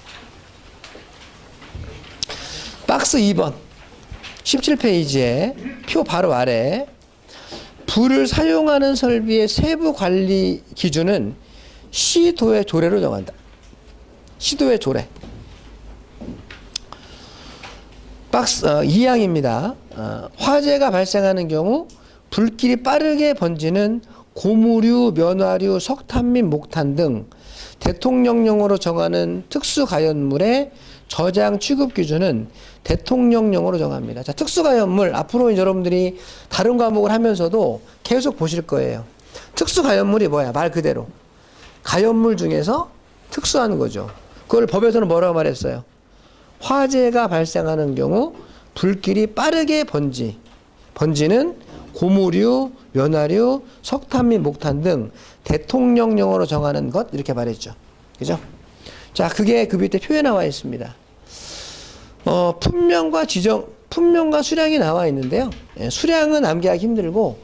박스 2번 17페이지에 표 바로 아래 불을 사용하는 설비의 세부 관리 기준은 시도의 조례로 정한다. 시도의 조례. 박스 2항입니다. 화재가 발생하는 경우 불길이 빠르게 번지는 고무류, 면화류, 석탄 및 목탄 등 대통령령으로 정하는 특수가연물의 저장 취급 기준은 대통령령으로 정합니다. 자, 특수가연물 앞으로 여러분들이 다른 과목을 하면서도 계속 보실 거예요. 특수가연물이 뭐야? 말 그대로 가연물 중에서 특수한 거죠. 그걸 법에서는 뭐라고 말했어요? 화재가 발생하는 경우 불길이 빠르게 번지는 고무류, 면화류, 석탄 및 목탄 등 대통령령으로 정하는 것 이렇게 말했죠. 그죠? 자, 그게 그 밑에 표에 나와 있습니다. 품명과 지정 품명과 수량이 나와 있는데요. 예, 수량은 암기하기 힘들고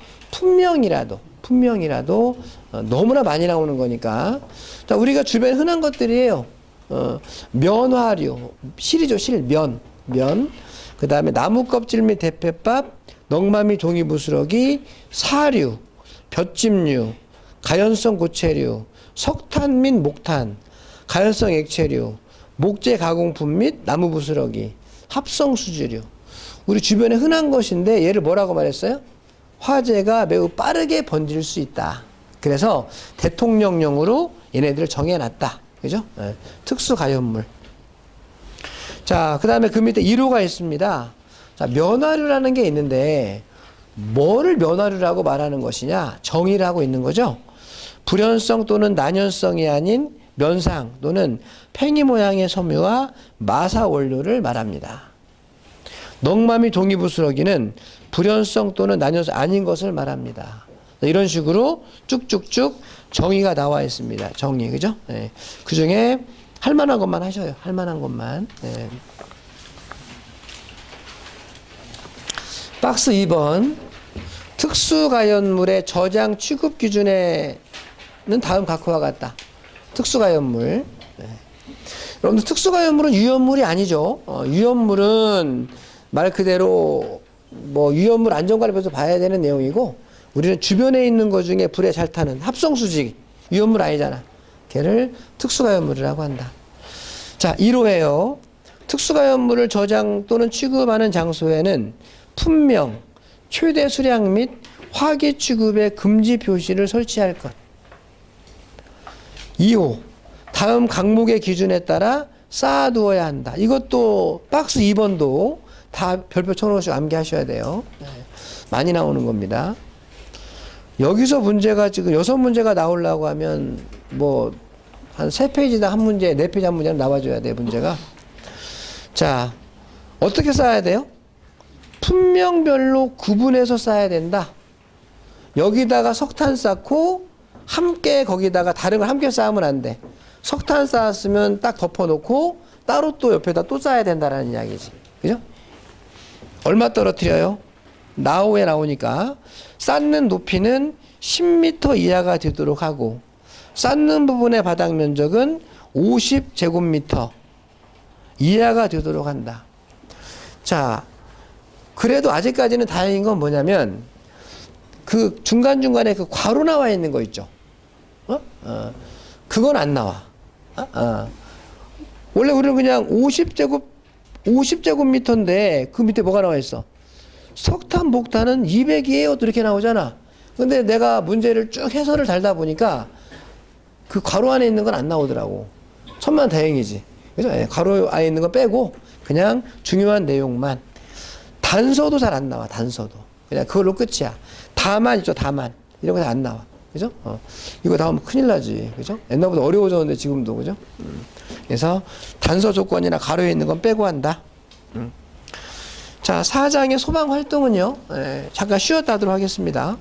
품명이라도 너무나 많이 나오는 거니까. 자, 우리가 주변에 흔한 것들이에요. 면화류, 실이죠, 실, 면. 그 다음에 나무 껍질 및 대패밥, 넝마미 종이부스러기, 사류, 볏짚류, 가연성 고체류, 석탄 및 목탄, 가연성 액체류, 목재 가공품 및 나무 부스러기, 합성 수지류. 우리 주변에 흔한 것인데 얘를 뭐라고 말했어요? 화재가 매우 빠르게 번질 수 있다. 그래서 대통령령으로 얘네들을 정해놨다. 그죠? 네. 특수가연물. 자, 그 다음에 그 밑에 1호가 있습니다. 자, 면화류라는 게 있는데 뭐를 면화류라고 말하는 것이냐? 정의를 하고 있는 거죠. 불연성 또는 난연성이 아닌 면상 또는 팽이 모양의 섬유와 마사 원료를 말합니다. 넝마미 종이부스러기는 불연성 또는 난연성 아닌 것을 말합니다. 이런 식으로 쭉쭉쭉 정의가 나와 있습니다. 정의, 그죠? 네. 그 중에 할 만한 것만 하셔요. 할 만한 것만. 네. 박스 2번. 특수가연물의 저장 취급 기준에는 다음 각호와 같다. 특수가연물. 네. 여러분들 특수가연물은 유연물이 아니죠. 유연물은 말 그대로 뭐 유연물 안전관리법에서 봐야 되는 내용이고, 우리는 주변에 있는 것 중에 불에 잘 타는 합성수직, 유연물 아니잖아. 걔를 특수가연물이라고 한다. 자, 1호예요. 특수가연물을 저장 또는 취급하는 장소에는 품명, 최대 수량 및 화기 취급의 금지 표시를 설치할 것. 2호. 다음 강목의 기준에 따라 쌓아두어야 한다. 이것도 박스 2번도 다 별표 쳐놓으시고 암기하셔야 돼요. 네. 많이 나오는 겁니다. 여기서 문제가 지금 6문제가 나오려고 하면 뭐 한 3페이지당 한 문제, 4페이지 한 문제는 나와줘야 돼요, 문제가. 자, 어떻게 쌓아야 돼요? 품명별로 구분해서 쌓아야 된다. 여기다가 석탄 쌓고 함께 거기다가 다른 걸 함께 쌓으면 안 돼. 석탄 쌓았으면 딱 덮어놓고 따로 또 옆에다 또 쌓아야 된다라는 이야기지. 그죠? 얼마 떨어뜨려요? 나우에 나오니까 쌓는 높이는 10m 이하가 되도록 하고, 쌓는 부분의 바닥 면적은 50제곱미터 이하가 되도록 한다. 자, 그래도 아직까지는 다행인 건 뭐냐면 그 중간중간에 그 괄호 나와 있는 거 있죠. 그건 안 나와. 원래 우리는 그냥 50제곱미터인데 그 밑에 뭐가 나와 있어? 석탄, 목탄은 200이에요. 이렇게 나오잖아. 근데 내가 문제를 쭉 해설을 달다 보니까 그 괄호 안에 있는 건 안 나오더라고. 천만 다행이지. 그죠? 괄호 안에 있는 거 빼고 그냥 중요한 내용만. 단서도 잘 안 나와. 단서도. 그냥 그걸로 끝이야. 다만 있죠. 다만. 이런 거 다 안 나와. 그죠? 이거 나오면 큰일 나지. 그죠? 옛날보다 어려워졌는데 지금도. 그죠? 그래서 단서 조건이나 괄호에 있는 건 빼고 한다. 자, 4장의 소방 활동은요. 잠깐 쉬었다 하도록 하겠습니다.